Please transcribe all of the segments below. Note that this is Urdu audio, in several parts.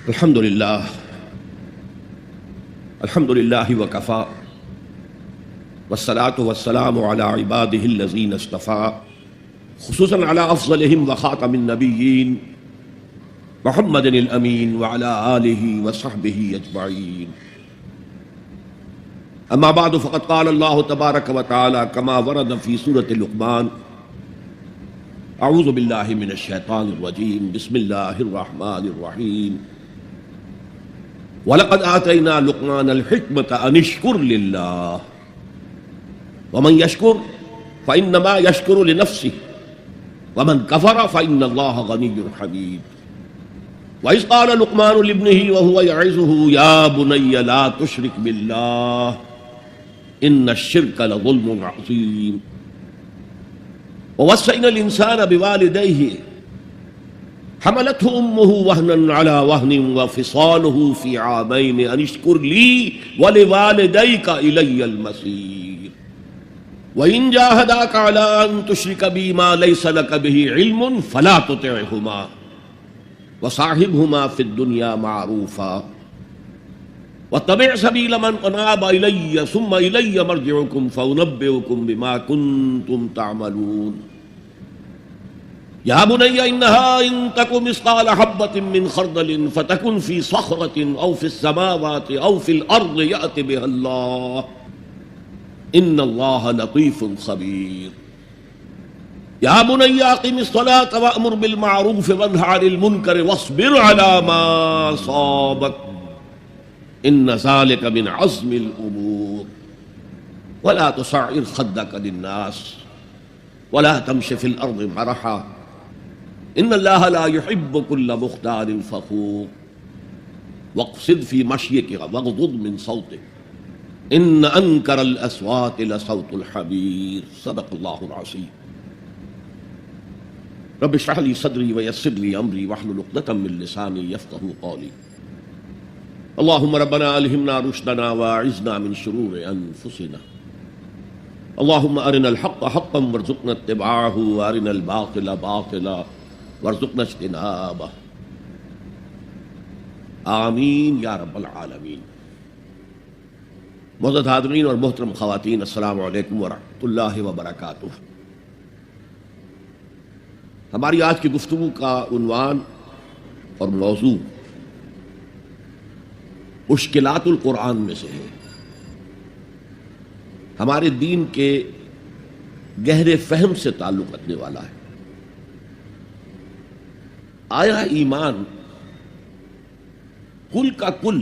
الحمد لله وكفى والصلاة والسلام على عباده الذين اصطفى خصوصا على أفضلهم وخاتم النبيين محمد الأمين وعلى آله وصحبه أجمعين. أما بعد فقد قال الله تبارك وتعالى كما ورد في سورة لقمان: أعوذ بالله من الشيطان الرجيم بسم الله الرحمن الرحيم وَلَقَدْ آتَيْنَا لُقْمَانَ الْحِكْمَةَ أَنِ اشْكُرْ لِلَّهِ وَمَنْ يَشْكُرْ فَإِنَّمَا يَشْكُرُ لِنَفْسِهِ وَمَنْ كَفَرَ فَإِنَّ اللَّهَ غَنِيٌّ حَمِيدٌ. وَإِذْ قَالَ لُقْمَانُ لِابْنِهِ وَهُوَ يَعِظُهُ يَا بُنَيَّ لَا تُشْرِكْ بِاللَّهِ إِنَّ الشِّرْكَ لَظُلْمٌ عَظِيمٌ. وَوَصَّيْنَا الْإِنسَانَ بِوَالِدَيْهِ حملته أمه وهنا على وهن وفصاله في عامين أن اشكر لي ولوالديك إلي المصير وإن جاهداك على أن تشرك بي ما ليس لك به علم فلا تطعهما وصاحبهما في الدنيا معروفا واتبع سبيل من أناب إلي ثم إلي مرجعكم فأنبئكم بما كنتم تعملون. يا بني إنها إن تك مثقال حبة من خردل فتكن في صخرة أو في السماوات أو في الأرض يأت بها الله إن الله لطيف خبير. يا بني أقم الصلاة وأمر بالمعروف وانه عن المنكر واصبر على ما أصابك إن ذلك من عزم الأمور ولا تصعر خدك للناس ولا تمش في الأرض مرحا إن الله لا يحب كل مختال فخور واقصد في مشيك واغضض من صوتك إن أنكر الأصوات لصوت الحمير. صدق الله العظيم. رب اشرح لي صدري ويسر لي أمري واحلل عقدة من لساني يفقهوا قولي. اللهم ربنا ألهمنا رشدنا واعذنا من شرور أنفسنا. اللهم أرنا الحق حقا وارزقنا اتباعه وأرنا الباطل باطلا وارزقنا اجتنابه آمین یا رب العالمین. معزز حاضرین اور محترم خواتین، السلام علیکم ورحمۃ اللہ وبرکاتہ. ہماری آج کی گفتگو کا عنوان اور موضوع مشکلات القرآن میں سے ہے. ہمارے دین کے گہرے فہم سے تعلق رکھنے والا ہے. آیا ایمان کل کا کل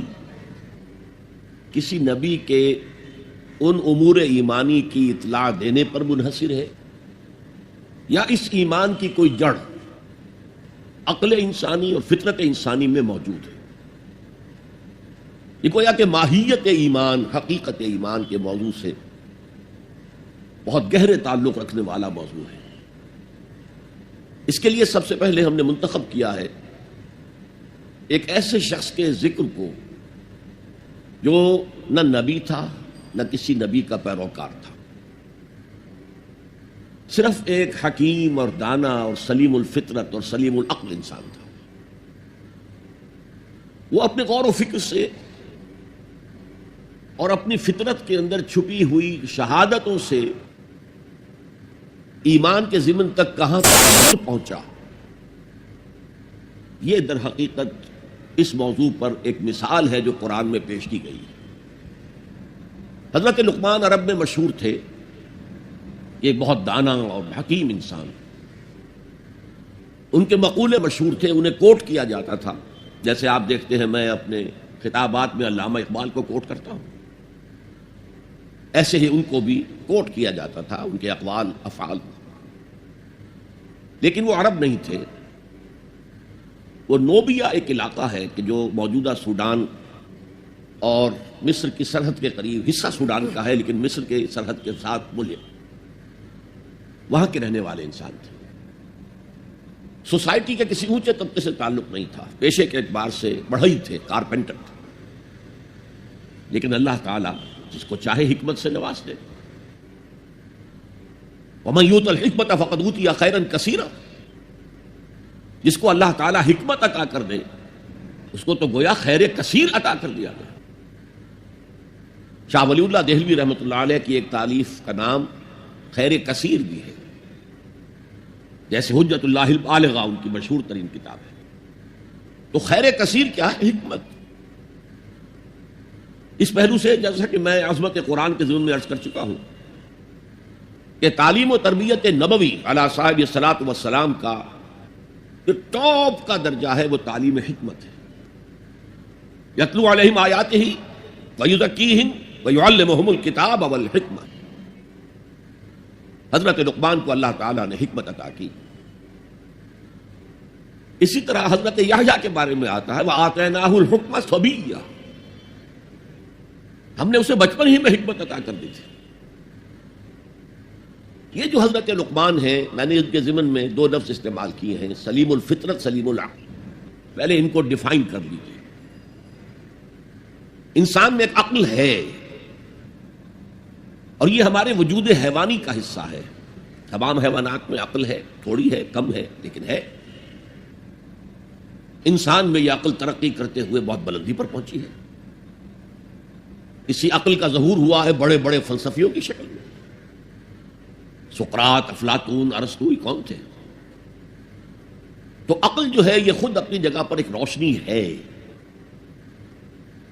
کسی نبی کے ان امور ایمانی کی اطلاع دینے پر منحصر ہے، یا اس ایمان کی کوئی جڑ عقل انسانی اور فطرت انسانی میں موجود ہے؟ یہ گویا کہ ماہیت ایمان، حقیقت ایمان کے موضوع سے بہت گہرے تعلق رکھنے والا موضوع ہے. اس کے لیے سب سے پہلے ہم نے منتخب کیا ہے ایک ایسے شخص کے ذکر کو جو نہ نبی تھا نہ کسی نبی کا پیروکار تھا، صرف ایک حکیم اور دانا اور سلیم الفطرت اور سلیم العقل انسان تھا. وہ اپنے غور و فکر سے اور اپنی فطرت کے اندر چھپی ہوئی شہادتوں سے ایمان کے ضمن تک کہاں تک پہنچا، یہ در حقیقت اس موضوع پر ایک مثال ہے جو قرآن میں پیش کی گئی ہے. حضرت لقمان عرب میں مشہور تھے، یہ بہت دانا اور حکیم انسان. ان کے مقولے مشہور تھے، انہیں کوٹ کیا جاتا تھا. جیسے آپ دیکھتے ہیں میں اپنے خطابات میں علامہ اقبال کو کوٹ کرتا ہوں، ایسے ہی ان کو بھی کوٹ کیا جاتا تھا، ان کے اقوال افعال. لیکن وہ عرب نہیں تھے. وہ نوبیا ایک علاقہ ہے کہ جو موجودہ سوڈان اور مصر کی سرحد کے قریب، حصہ سوڈان کا ہے لیکن مصر کے سرحد کے ساتھ ملحق، وہاں کے رہنے والے انسان تھے. سوسائٹی کے کسی اونچے طبقے سے تعلق نہیں تھا، پیشے کے اعتبار سے بڑھئی تھے، کارپینٹر تھے. لیکن اللہ تعالیٰ جس کو چاہے حکمت سے نواز دے. وَمَن يُؤْتَ الْحِكْمَةَ فَقَدْ أُوتِيَ خَيْرًا كَثِيرًا. جس کو اللہ تعالیٰ حکمت عطا کر دے اس کو تو گویا خیر کثیر عطا کر دیا گیا. شاہ ولی اللہ دہلوی رحمۃ اللہ علیہ کی ایک تالیف کا نام خیر کثیر بھی ہے، جیسے حجت اللہ البالغہ ان کی مشہور ترین کتاب ہے. تو خیر کثیر کیا ہے؟ حکمت. اس پہلو سے جیسا کہ میں عظمت قرآن کے ضمن میں عرض کر چکا ہوں کہ تعلیم و تربیت نبوی علی صاحب الصلاۃ والسلام کا جو ٹاپ کا درجہ ہے وہ تعلیم حکمت ہے. یتلو علیہم آیاتہ ویزکیہم ویعلمہم الکتاب والحکمہ. حضرت لقمان کو اللہ تعالیٰ نے حکمت عطا کی. اسی طرح حضرت یحییٰ کے بارے میں آتا ہے وآتیناہ الحکمہ صبیہ، ہم نے اسے بچپن ہی میں حکمت عطا کر دی تھی. یہ جو حضرت لقمان ہیں، میں نے ان کے ضمن میں دو لفظ استعمال کیے ہیں، سلیم الفطرت، سلیم العقل. پہلے ان کو ڈیفائن کر لیجیے. انسان میں ایک عقل ہے اور یہ ہمارے وجود حیوانی کا حصہ ہے. تمام حیوانات میں عقل ہے، تھوڑی ہے، کم ہے، لیکن ہے. انسان میں یہ عقل ترقی کرتے ہوئے بہت بلندی پر پہنچی ہے. اسی عقل کا ظہور ہوا ہے بڑے بڑے فلسفیوں کی شکل میں. سقراط، افلاطون، ارسطو، یہ کون تھے؟ تو عقل جو ہے یہ خود اپنی جگہ پر ایک روشنی ہے،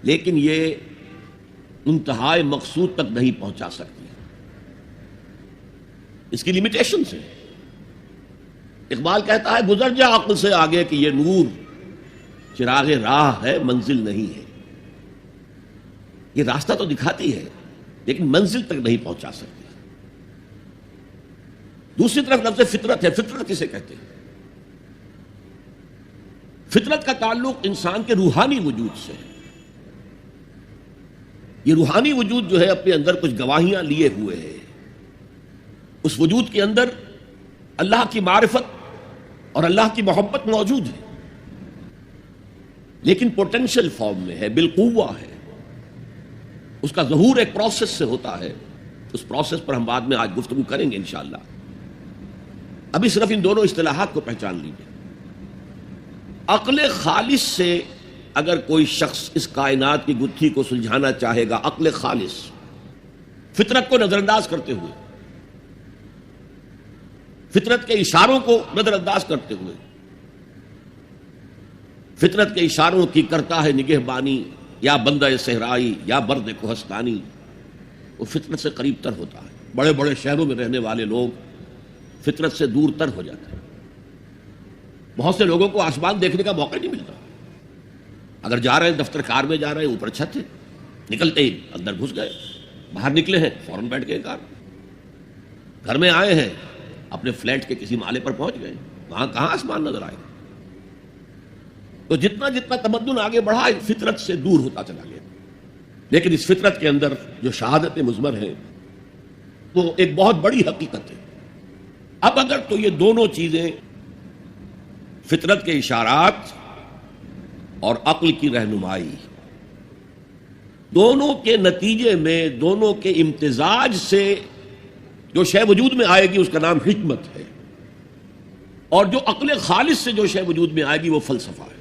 لیکن یہ انتہائی مقصود تک نہیں پہنچا سکتی. اس کی لمیٹیشنز ہیں. اقبال کہتا ہے گزر جا عقل سے آگے کہ یہ نور چراغ راہ ہے، منزل نہیں ہے. یہ راستہ تو دکھاتی ہے لیکن منزل تک نہیں پہنچا سکتی. دوسری طرف لفظ فطرت ہے. فطرت کسے کہتے ہیں؟ فطرت کا تعلق انسان کے روحانی وجود سے ہے. یہ روحانی وجود جو ہے اپنے اندر کچھ گواہیاں لیے ہوئے ہے. اس وجود کے اندر اللہ کی معرفت اور اللہ کی محبت موجود ہے، لیکن پوٹینشل فارم میں ہے، بالقوہ ہے. اس کا ظہور ایک پروسیس سے ہوتا ہے. اس پروسیس پر ہم بعد میں آج گفتگو کریں گے انشاءاللہ. ابھی صرف ان دونوں اصطلاحات کو پہچان لیجیے. عقل خالص سے اگر کوئی شخص اس کائنات کی گتھی کو سلجھانا چاہے گا، عقل خالص، فطرت کو نظر انداز کرتے ہوئے، فطرت کے اشاروں کو نظر انداز کرتے ہوئے، فطرت کے اشاروں کی کرتا ہے نگہبانی، یا بندہ صحرائی یا برد کوہستانی، وہ فطرت سے قریب تر ہوتا ہے. بڑے بڑے شہروں میں رہنے والے لوگ فطرت سے دور تر ہو جاتے ہیں. بہت سے لوگوں کو آسمان دیکھنے کا موقع نہیں ملتا. اگر جا رہے ہیں دفتر کار میں جا رہے ہیں، اوپر چھت ہے، نکلتے ہی اندر گھس گئے، باہر نکلے ہیں فوراً بیٹھ گئے کار. گھر میں آئے ہیں، اپنے فلیٹ کے کسی مالے پر پہنچ گئے، وہاں کہاں آسمان نظر آئے. تو جتنا جتنا تمدن آگے بڑھا فطرت سے دور ہوتا چلا گیا. لیکن اس فطرت کے اندر جو شہادت مضمر ہے وہ ایک بہت بڑی حقیقت ہے. اب اگر تو یہ دونوں چیزیں، فطرت کے اشارات اور عقل کی رہنمائی، دونوں کے نتیجے میں، دونوں کے امتزاج سے جو شے وجود میں آئے گی اس کا نام حکمت ہے. اور جو عقل خالص سے جو شے وجود میں آئے گی وہ فلسفہ ہے.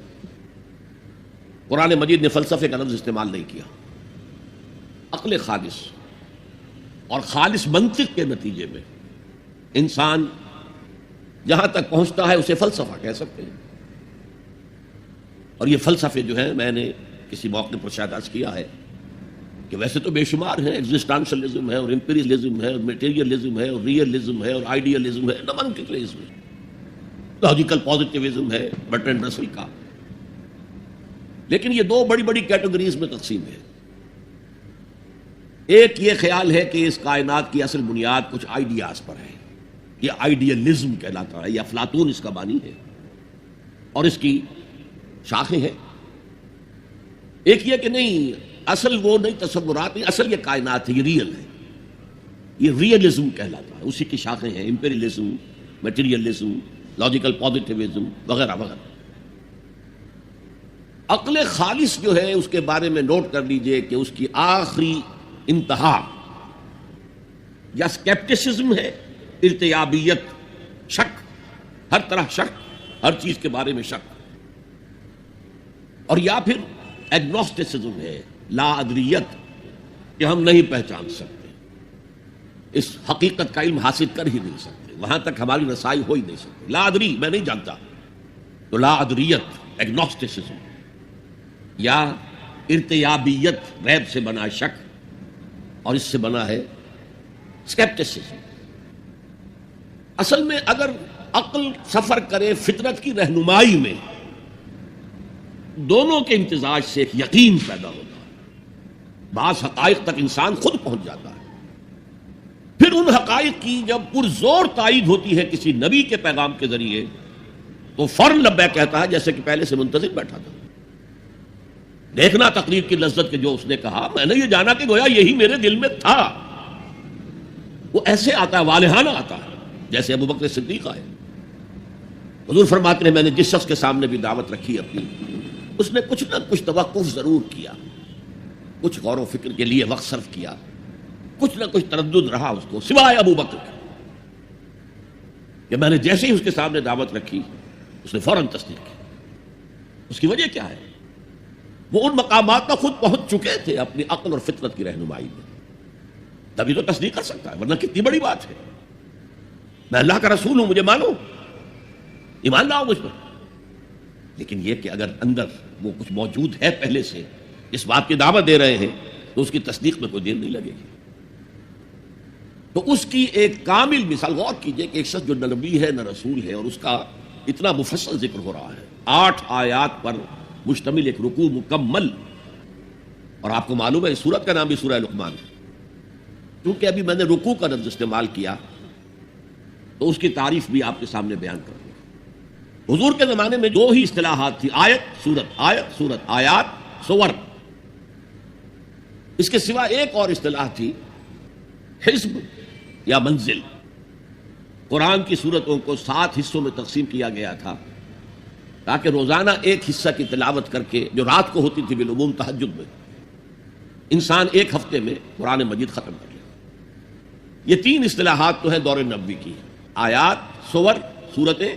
قرآن مجید نے فلسفے کا لفظ استعمال نہیں کیا. عقل خالص اور خالص منطق کے نتیجے میں انسان جہاں تک پہنچتا ہے اسے فلسفہ کہہ سکتے ہیں. اور یہ فلسفے جو ہیں، میں نے کسی موقع پر شاید عرض کیا ہے کہ ویسے تو بے شمار ہیں. ایگزسٹانشلزم ہے اور امپیریلزم ہے اور میٹیریلزم ہے اور ریئلزم ہے اور آئیڈیلزم ہے، نمنکلزم ہے، لاجیکل پازیٹیوزم ہے برٹرینڈ رسل کا. لیکن یہ دو بڑی بڑی کیٹیگریز میں تقسیم ہے. ایک یہ خیال ہے کہ اس کائنات کی اصل بنیاد کچھ آئیڈیاز پر ہے، یہ آئیڈیلزم کہلاتا ہے، یہ افلاطون اس کا بانی ہے اور اس کی شاخیں ہیں. ایک یہ کہ نہیں، اصل وہ نہیں تصورات نہیں، اصل یہ کائنات ہے، یہ ریئل ہے، یہ ریئلزم کہلاتا ہے. اسی کی شاخیں ہیں امپیریلزم، میٹیریلزم، لاجیکل پازیٹیوزم وغیرہ وغیرہ. عقل خالص جو ہے اس کے بارے میں نوٹ کر لیجئے کہ اس کی آخری انتہا یا سکیپٹسزم ہے، ارتیابیت، شک، ہر طرح شک، ہر چیز کے بارے میں شک. اور یا پھر ایگنوسٹسزم ہے، لا ادریت، کہ ہم نہیں پہچان سکتے، اس حقیقت کا علم حاصل کر ہی نہیں سکتے، وہاں تک ہماری رسائی ہو ہی نہیں سکتی، لا ادری، میں نہیں جانتا، تو لا ادریت، ایگنوسٹسزم، یا ارتیابیت، ریب سے بنا شک، اور اس سے بنا ہے اسکیپٹسزم۔ اصل میں اگر عقل سفر کرے فطرت کی رہنمائی میں، دونوں کے امتزاج سے ایک یقین پیدا ہوتا ہے، بعض حقائق تک انسان خود پہنچ جاتا ہے، پھر ان حقائق کی جب پرزور تائید ہوتی ہے کسی نبی کے پیغام کے ذریعے، تو فوراً لبیک کہتا ہے، جیسے کہ پہلے سے منتظر بیٹھا تھا۔ دیکھنا تقریر کی لذت کے جو اس نے کہا، میں نے یہ جانا کہ گویا یہی میرے دل میں تھا۔ وہ ایسے آتا ہے، والہانہ آتا ہے، جیسے ابو بکر صدیق آئے۔ حضور فرماتے ہیں میں نے جس شخص کے سامنے بھی دعوت رکھی اپنی، اس نے کچھ نہ کچھ توقف ضرور کیا، کچھ غور و فکر کے لیے وقت صرف کیا، کچھ نہ کچھ تردد رہا اس کو، سوائے ابو بکر کے، کہ میں نے جیسے ہی اس کے سامنے دعوت رکھی اس نے فوراً تصدیق کی۔ اس کی وجہ کیا ہے؟ وہ ان مقامات تک خود پہنچ چکے تھے اپنی عقل اور فطرت کی رہنمائی میں، تبھی تو تصدیق کر سکتا ہے، ورنہ کتنی بڑی بات ہے، میں اللہ کا رسول ہوں، مجھے مانو، ایمان لاؤ مجھ پر۔ لیکن یہ کہ اگر اندر وہ کچھ موجود ہے پہلے سے، اس بات کی دعوت دے رہے ہیں، تو اس کی تصدیق میں کوئی دیر نہیں لگے گی۔ تو اس کی ایک کامل مثال، غور کیجئے کہ ایک شخص جو نہ نبی ہے نہ رسول ہے، اور اس کا اتنا مفصل ذکر ہو رہا ہے، 8 آیات پر مشتمل ایک رکوع مکمل، اور آپ کو معلوم ہے اس سورت کا نام بھی سورہ لقمان ہے، کیونکہ ابھی میں نے رکوع کا لفظ استعمال کیا تو اس کی تعریف بھی آپ کے سامنے بیان کر دوں۔ حضور کے زمانے میں 2 ہی اصطلاحات تھی، آیت سورت، آیات سور، اس کے سوا ایک اور اصطلاح تھی، حزب یا منزل۔ قرآن کی سورتوں کو 7 حصوں میں تقسیم کیا گیا تھا، تاکہ روزانہ ایک حصہ کی تلاوت کر کے، جو رات کو ہوتی تھی بالعموم تہجد میں، انسان ایک ہفتے میں قرآن مجید ختم کر لے۔ یہ 3 اصطلاحات تو ہیں دور نبوی کی، آیات، سور، سورتیں،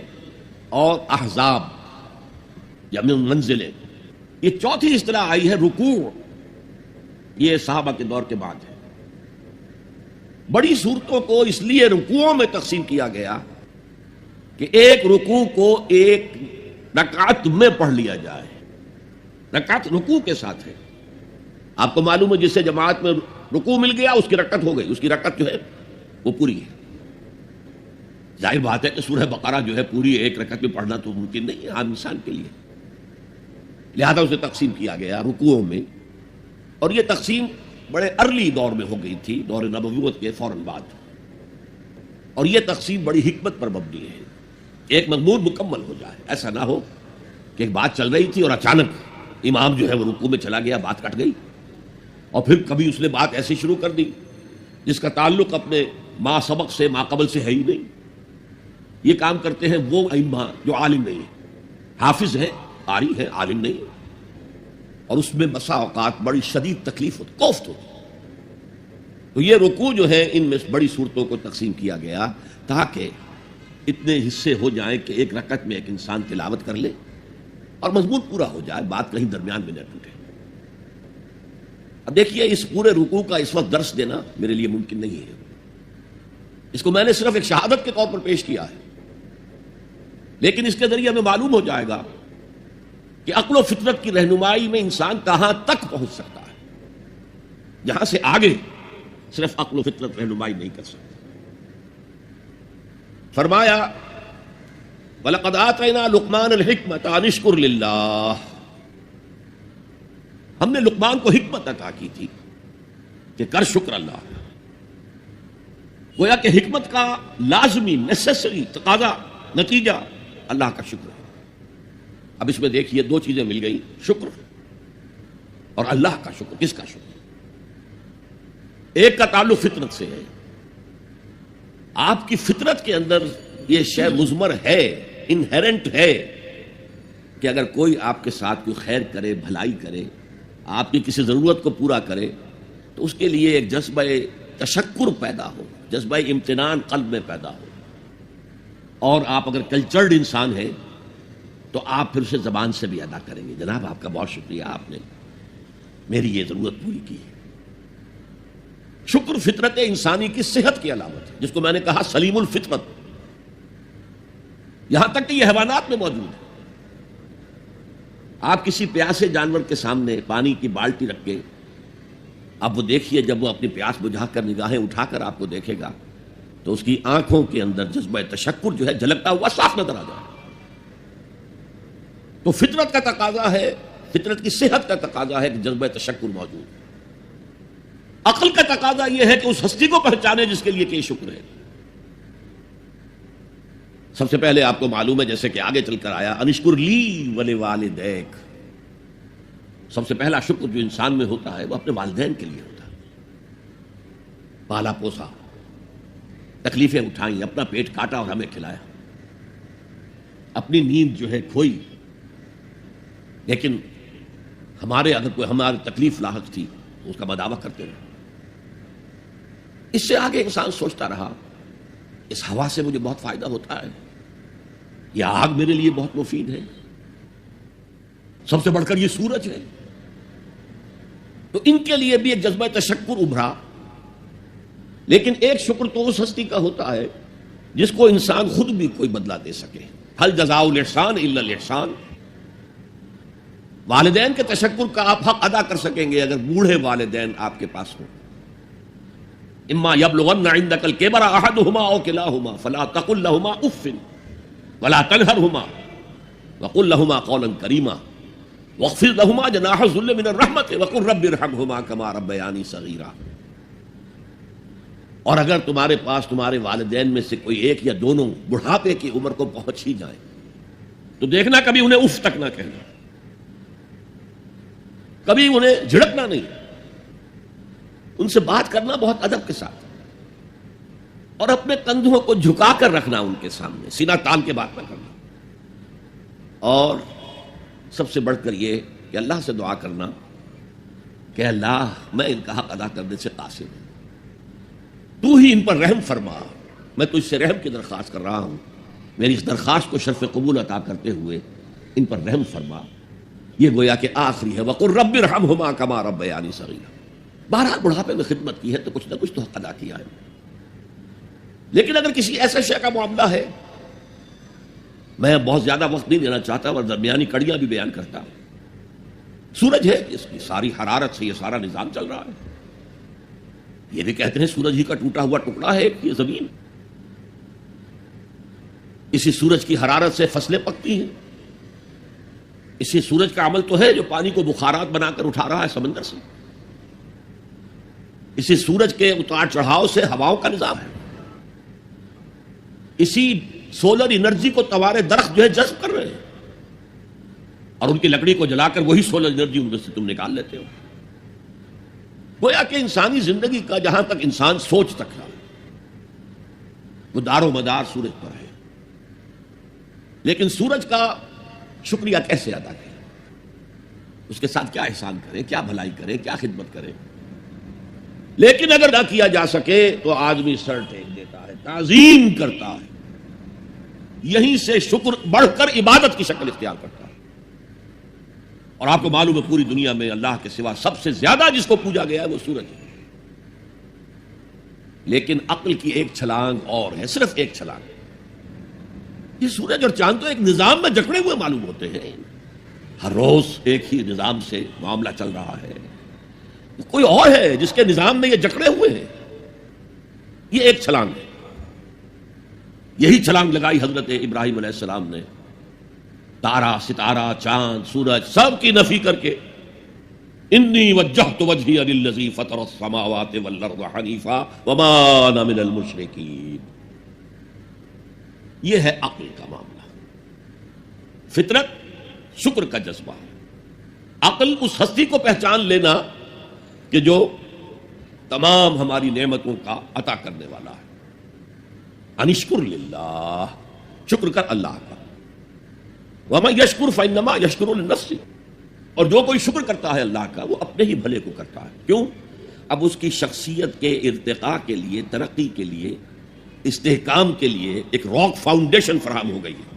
اور احزاب یا منزلیں۔ یہ 4تھی اصطلاح آئی ہے رکوع، یہ صحابہ کے دور کے بعد ہے۔ بڑی صورتوں کو اس لیے رکوعوں میں تقسیم کیا گیا کہ ایک رکوع کو ایک رکعت میں پڑھ لیا جائے، رکعت رکوع کے ساتھ ہے۔ آپ کو معلوم ہے جسے جماعت میں رکوع مل گیا اس کی رکعت ہو گئی، اس کی رکعت جو ہے وہ پوری ہے۔ ظاہر بات ہے کہ سورہ بقرہ جو ہے پوری ایک رکعت میں پڑھنا تو ممکن نہیں ہے عام انسان کے لیے، لہذا اسے تقسیم کیا گیا رکوعوں میں، اور یہ تقسیم بڑے ارلی دور میں ہو گئی تھی، دور نبوت کے فوراً بعد، اور یہ تقسیم بڑی حکمت پر مبنی ہے، ایک مضمون مکمل ہو جائے، ایسا نہ ہو کہ ایک بات چل رہی تھی اور اچانک امام جو ہے وہ رکوع میں چلا گیا، بات کٹ گئی، اور پھر کبھی اس نے بات ایسی شروع کر دی جس کا تعلق اپنے ما سبق سے، ما قبل سے ہے ہی نہیں۔ یہ کام کرتے ہیں وہ ائمہ جو عالم نہیں ہے، حافظ ہے، قاری ہے، عالم نہیں ہے، اور اس میں بسا اوقات بڑی شدید تکلیف ہوتی، کوفت ہوتی۔ تو یہ رکوع جو ہے ان میں بڑی صورتوں کو تقسیم کیا گیا تاکہ اتنے حصے ہو جائیں کہ ایک رکعت میں ایک انسان تلاوت کر لے اور مضمون پورا ہو جائے، بات کہیں درمیان میں نہ ٹوٹے۔ اب دیکھیے اس پورے رکوع کا اس وقت درس دینا میرے لیے ممکن نہیں ہے، اس کو میں نے صرف ایک شہادت کے طور پر پیش کیا ہے، لیکن اس کے ذریعے ہمیں معلوم ہو جائے گا کہ عقل و فطرت کی رہنمائی میں انسان کہاں تک پہنچ سکتا ہے، جہاں سے آگے صرف عقل و فطرت رہنمائی نہیں کر سکتی۔ فرمایا وَلَقَدْ آتَيْنَا لُقْمَانَ الْحِكْمَةَ أَنِ اشْكُرْ لِلَّهِ، ہم نے لقمان کو حکمت عطا کی تھی کہ کر شکر اللہ، گویا کہ حکمت کا لازمی نیسیسری تقاضا، نتیجہ اللہ کا شکر ہے۔ اب اس میں دیکھیے 2 چیزیں مل گئی، شکر اور اللہ کا شکر۔ کس کا شکر؟ ایک کا تعلق فطرت سے ہے، آپ کی فطرت کے اندر یہ شے مضمر ہے، انہیرنٹ ہے کہ اگر کوئی آپ کے ساتھ کوئی خیر کرے، بھلائی کرے، آپ کی کسی ضرورت کو پورا کرے تو اس کے لیے ایک جذبہ تشکر پیدا ہو، جذبہ امتنان قلب میں پیدا ہو۔ اور آپ اگر کلچرڈ انسان ہیں تو آپ پھر اسے زبان سے بھی ادا کریں گے، جناب آپ کا بہت شکریہ، آپ نے میری یہ ضرورت پوری کی ہے۔ شکر فطرت انسانی کی صحت کی علامت ہے، جس کو میں نے کہا سلیم الفطرت، یہاں تک کہ یہ حیوانات میں موجود ہے۔ آپ کسی پیاسے جانور کے سامنے پانی کی بالٹی رکھ کے اب وہ دیکھیے، جب وہ اپنی پیاس بجھا کر نگاہیں اٹھا کر آپ کو دیکھے گا تو اس کی آنکھوں کے اندر جذبہ تشکر جو ہے جھلکتا ہوا صاف نظر آ جائے۔ تو فطرت کا تقاضا ہے، فطرت کی صحت کا تقاضا ہے کہ جذبہ تشکر موجود ہے۔ عقل کا تقاضا یہ ہے کہ اس ہستی کو پہچانے جس کے لیے کہ یہ شکر ہے۔ سب سے پہلے آپ کو معلوم ہے، جیسے کہ آگے چل کر آیا، انشکر لی ولوالدیک، سب سے پہلا شکر جو انسان میں ہوتا ہے وہ اپنے والدین کے لیے ہوتا ہے۔ پالا پوسا، تکلیفیں اٹھائیں، اپنا پیٹ کاٹا اور ہمیں کھلایا، اپنی نیند جو ہے کھوئی، لیکن ہمارے اگر کوئی ہماری تکلیف لاحق تھی تو اس کا مداوع کرتے رہے۔ اس سے آگے انسان سوچتا رہا، اس ہوا سے مجھے بہت فائدہ ہوتا ہے، یہ آگ میرے لیے بہت مفید ہے، سب سے بڑھ کر یہ سورج ہے۔ تو ان کے لیے بھی ایک جذبہ تشکر ابھرا۔ لیکن ایک شکر تو اس ہستی کا ہوتا ہے جس کو انسان خود بھی کوئی بدلہ دے سکے۔ ہل جزاء الاحسان الا الاحسان، والدین کے تشکر کا آپ حق ادا کر سکیں گے اگر بوڑھے والدین آپ کے پاس ہوں۔ اما یبلغن عندک الکبر احدہما او کلاہما فلا تقل لہما اف ولا تنہرہما وقل لہما قولا کریما واخفض لہما جناح الذل من الرحمۃ وقل رب ارحمہما کما ربیانی صغیرا۔ اور اگر تمہارے پاس تمہارے والدین میں سے کوئی ایک یا دونوں بڑھاپے کی عمر کو پہنچ ہی جائیں تو دیکھنا کبھی انہیں اف تک نہ کہنا، کبھی انہیں جھڑکنا نہیں، ان سے بات کرنا بہت ادب کے ساتھ، اور اپنے کندھوں کو جھکا کر رکھنا ان کے سامنے، سینہ تان کے بات نہ کرنا۔ اور سب سے بڑھ کر یہ کہ اللہ سے دعا کرنا کہ اللہ میں ان کا حق ادا کرنے سے قاصر ہوں، تو ہی ان پر رحم فرما، میں تجھ سے رحم کی درخواست کر رہا ہوں، میری اس درخواست کو شرف قبول عطا کرتے ہوئے ان پر رحم فرما۔ یہ گویا کہ آخری ہے، وقل رب ارحمہما کما ربیانی صغیرا۔ بہرحال بڑھاپے میں خدمت کی ہے تو کچھ نہ کچھ تو حق ادا کیا ہے۔ لیکن اگر کسی ایسے شے کا معاملہ ہے، میں بہت زیادہ وقت نہیں دینا چاہتا اور درمیانی کڑیاں بھی بیان کرتا ہوں۔ سورج ہے، اس کی ساری حرارت سے یہ سارا نظام چل رہا ہے۔ یہ بھی کہتے ہیں سورج ہی کا ٹوٹا ہوا ٹکڑا ہے یہ زمین، اسی سورج کی حرارت سے فصلیں پکتی ہیں، اسی سورج کا عمل تو ہے جو پانی کو بخارات بنا کر اٹھا رہا ہے سمندر سے، اسی سورج کے اتار چڑھاؤ سے ہواؤں کا نظام ہے، اسی سولر انرجی کو توارے درخت جو ہے جذب کر رہے ہیں، اور ان کی لکڑی کو جلا کر وہی سولر انرجی ان میں سے تم نکال لیتے ہو۔ گویا کہ انسانی زندگی کا جہاں تک انسان سوچ سکتا ہے وہ دار و مدار سورج پر ہے۔ لیکن سورج کا شکریہ کیسے ادا کریں، اس کے ساتھ کیا احسان کریں، کیا بھلائی کریں، کیا خدمت کریں؟ لیکن اگر نہ کیا جا سکے تو آدمی سر ٹیک دیتا ہے، تعظیم کرتا ہے، یہیں سے شکر بڑھ کر عبادت کی شکل اختیار کرتا ہے۔ اور آپ کو معلوم ہے پوری دنیا میں اللہ کے سوا سب سے زیادہ جس کو پوجا گیا ہے وہ سورج ہے۔ لیکن عقل کی ایک چھلانگ اور ہے، صرف ایک چھلانگ۔ یہ سورج اور چاند تو ایک نظام میں جکڑے ہوئے معلوم ہوتے ہیں، ہر روز ایک ہی نظام سے معاملہ چل رہا ہے، کوئی اور ہے جس کے نظام میں یہ جکڑے ہوئے ہیں؟ یہ ایک چھلانگ ہے۔ یہی چھلانگ لگائی حضرت ابراہیم علیہ السلام نے، تارا ستارہ چاند سورج سب کی نفی کر کے، انی وجہت وجہی للذی فطر السماوات والارض حنیفا وما انا من المشرکین۔ یہ ہے عقل کا معاملہ، فطرت شکر کا جذبہ، عقل اس ہستی کو پہچان لینا کہ جو تمام ہماری نعمتوں کا عطا کرنے والا ہے۔ انشکر للہ، شکر کر اللہ کا، وَمَن يَشْكُرْ فَإِنَّمَا يَشْكُرُ لِنَفْسِهِ، اور جو کوئی شکر کرتا ہے اللہ کا وہ اپنے ہی بھلے کو کرتا ہے۔ کیوں؟ اب اس کی شخصیت کے ارتقاء کے لیے، ترقی کے لیے، استحکام کے لیے ایک راک فاؤنڈیشن فراہم ہو گئی ہے۔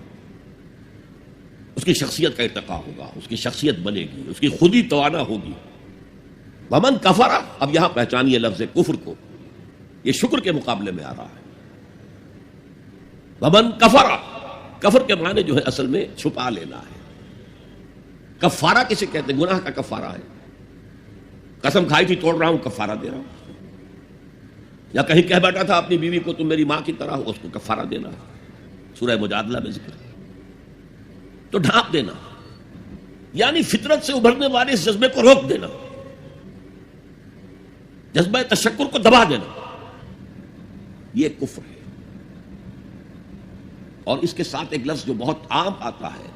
اس کی شخصیت کا ارتقا ہوگا، اس کی شخصیت بنے گی، اس کی خودی توانا ہوگی۔ ومن کفر، اب یہاں پہچانیے لفظ کفر کو، یہ شکر کے مقابلے میں آ رہا ہے۔ ومن کفر، کفر کے معنی جو ہے اصل میں چھپا لینا ہے۔ کفارہ کسے کہتے ہیں؟ گناہ کا کفارہ ہے۔ قسم کھائی تھی توڑ رہا ہوں، کفارہ دے رہا ہوں۔ یا کہیں کہہ بیٹھا تھا اپنی بیوی کو تم میری ماں کی طرح ہو، اس کو کفارہ دینا ہے، سورہ مجادلہ میں ذکر ہے۔ تو ڈھانپ دینا یعنی فطرت سے ابھرنے والے اس جذبے کو روک دینا، جذبہ تشکر کو دبا دینا، یہ کفر ہے۔ اور اس کے ساتھ ایک لفظ جو بہت عام آتا ہے،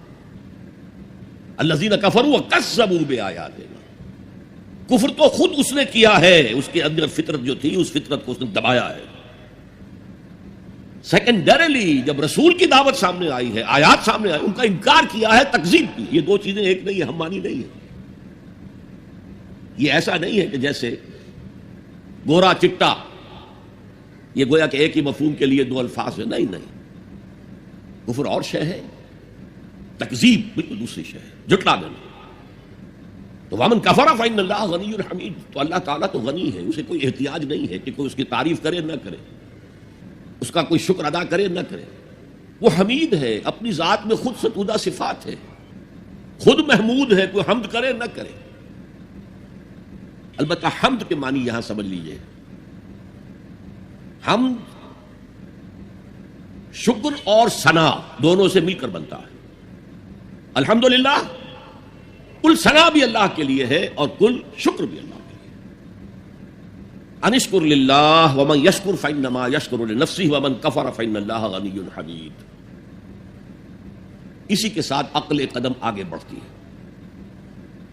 الذین کفروا وکذبوا بآیاتنا، کفر تو خود اس نے کیا ہے، اس کے اندر فطرت جو تھی اس فطرت کو اس نے دبایا ہے۔ سیکنڈریلی جب رسول کی دعوت سامنے آئی ہے، آیات سامنے آئی، ان کا انکار کیا ہے، تکذیب کی۔ یہ دو چیزیں ایک نہیں ہے، ہم مانی نہیں ہے۔ یہ ایسا نہیں ہے کہ جیسے گورا چٹا، یہ گویا کہ ایک ہی مفہوم کے لیے دو الفاظ ہیں، نہیں نہیں، کفر اور شے ہے، تکذیب بالکل دوسری شے ہے، جھٹلا دینا۔ تو ومن کفر فإن اللہ غنی حمید، تو اللہ تعالیٰ تو غنی ہے، اسے کوئی احتیاج نہیں ہے کہ کوئی اس کی تعریف کرے نہ کرے، اس کا کوئی شکر ادا کرے نہ کرے۔ وہ حمید ہے، اپنی ذات میں خود ستودہ صفات ہے، خود محمود ہے، کوئی حمد کرے نہ کرے۔ البتہ حمد کے معنی یہاں سمجھ لیجئے، حمد شکر اور ثنا دونوں سے مل کر بنتا ہے۔ الحمدللہ کل ثنا بھی اللہ کے لیے ہے اور کل شکر بھی اللہ کے لیے۔ انشکر للہ ومن یشکر فانما یشکر لنفسہ ومن کفر فان اللہ غنی حمید۔ اسی کے ساتھ عقل قدم آگے بڑھتی ہے۔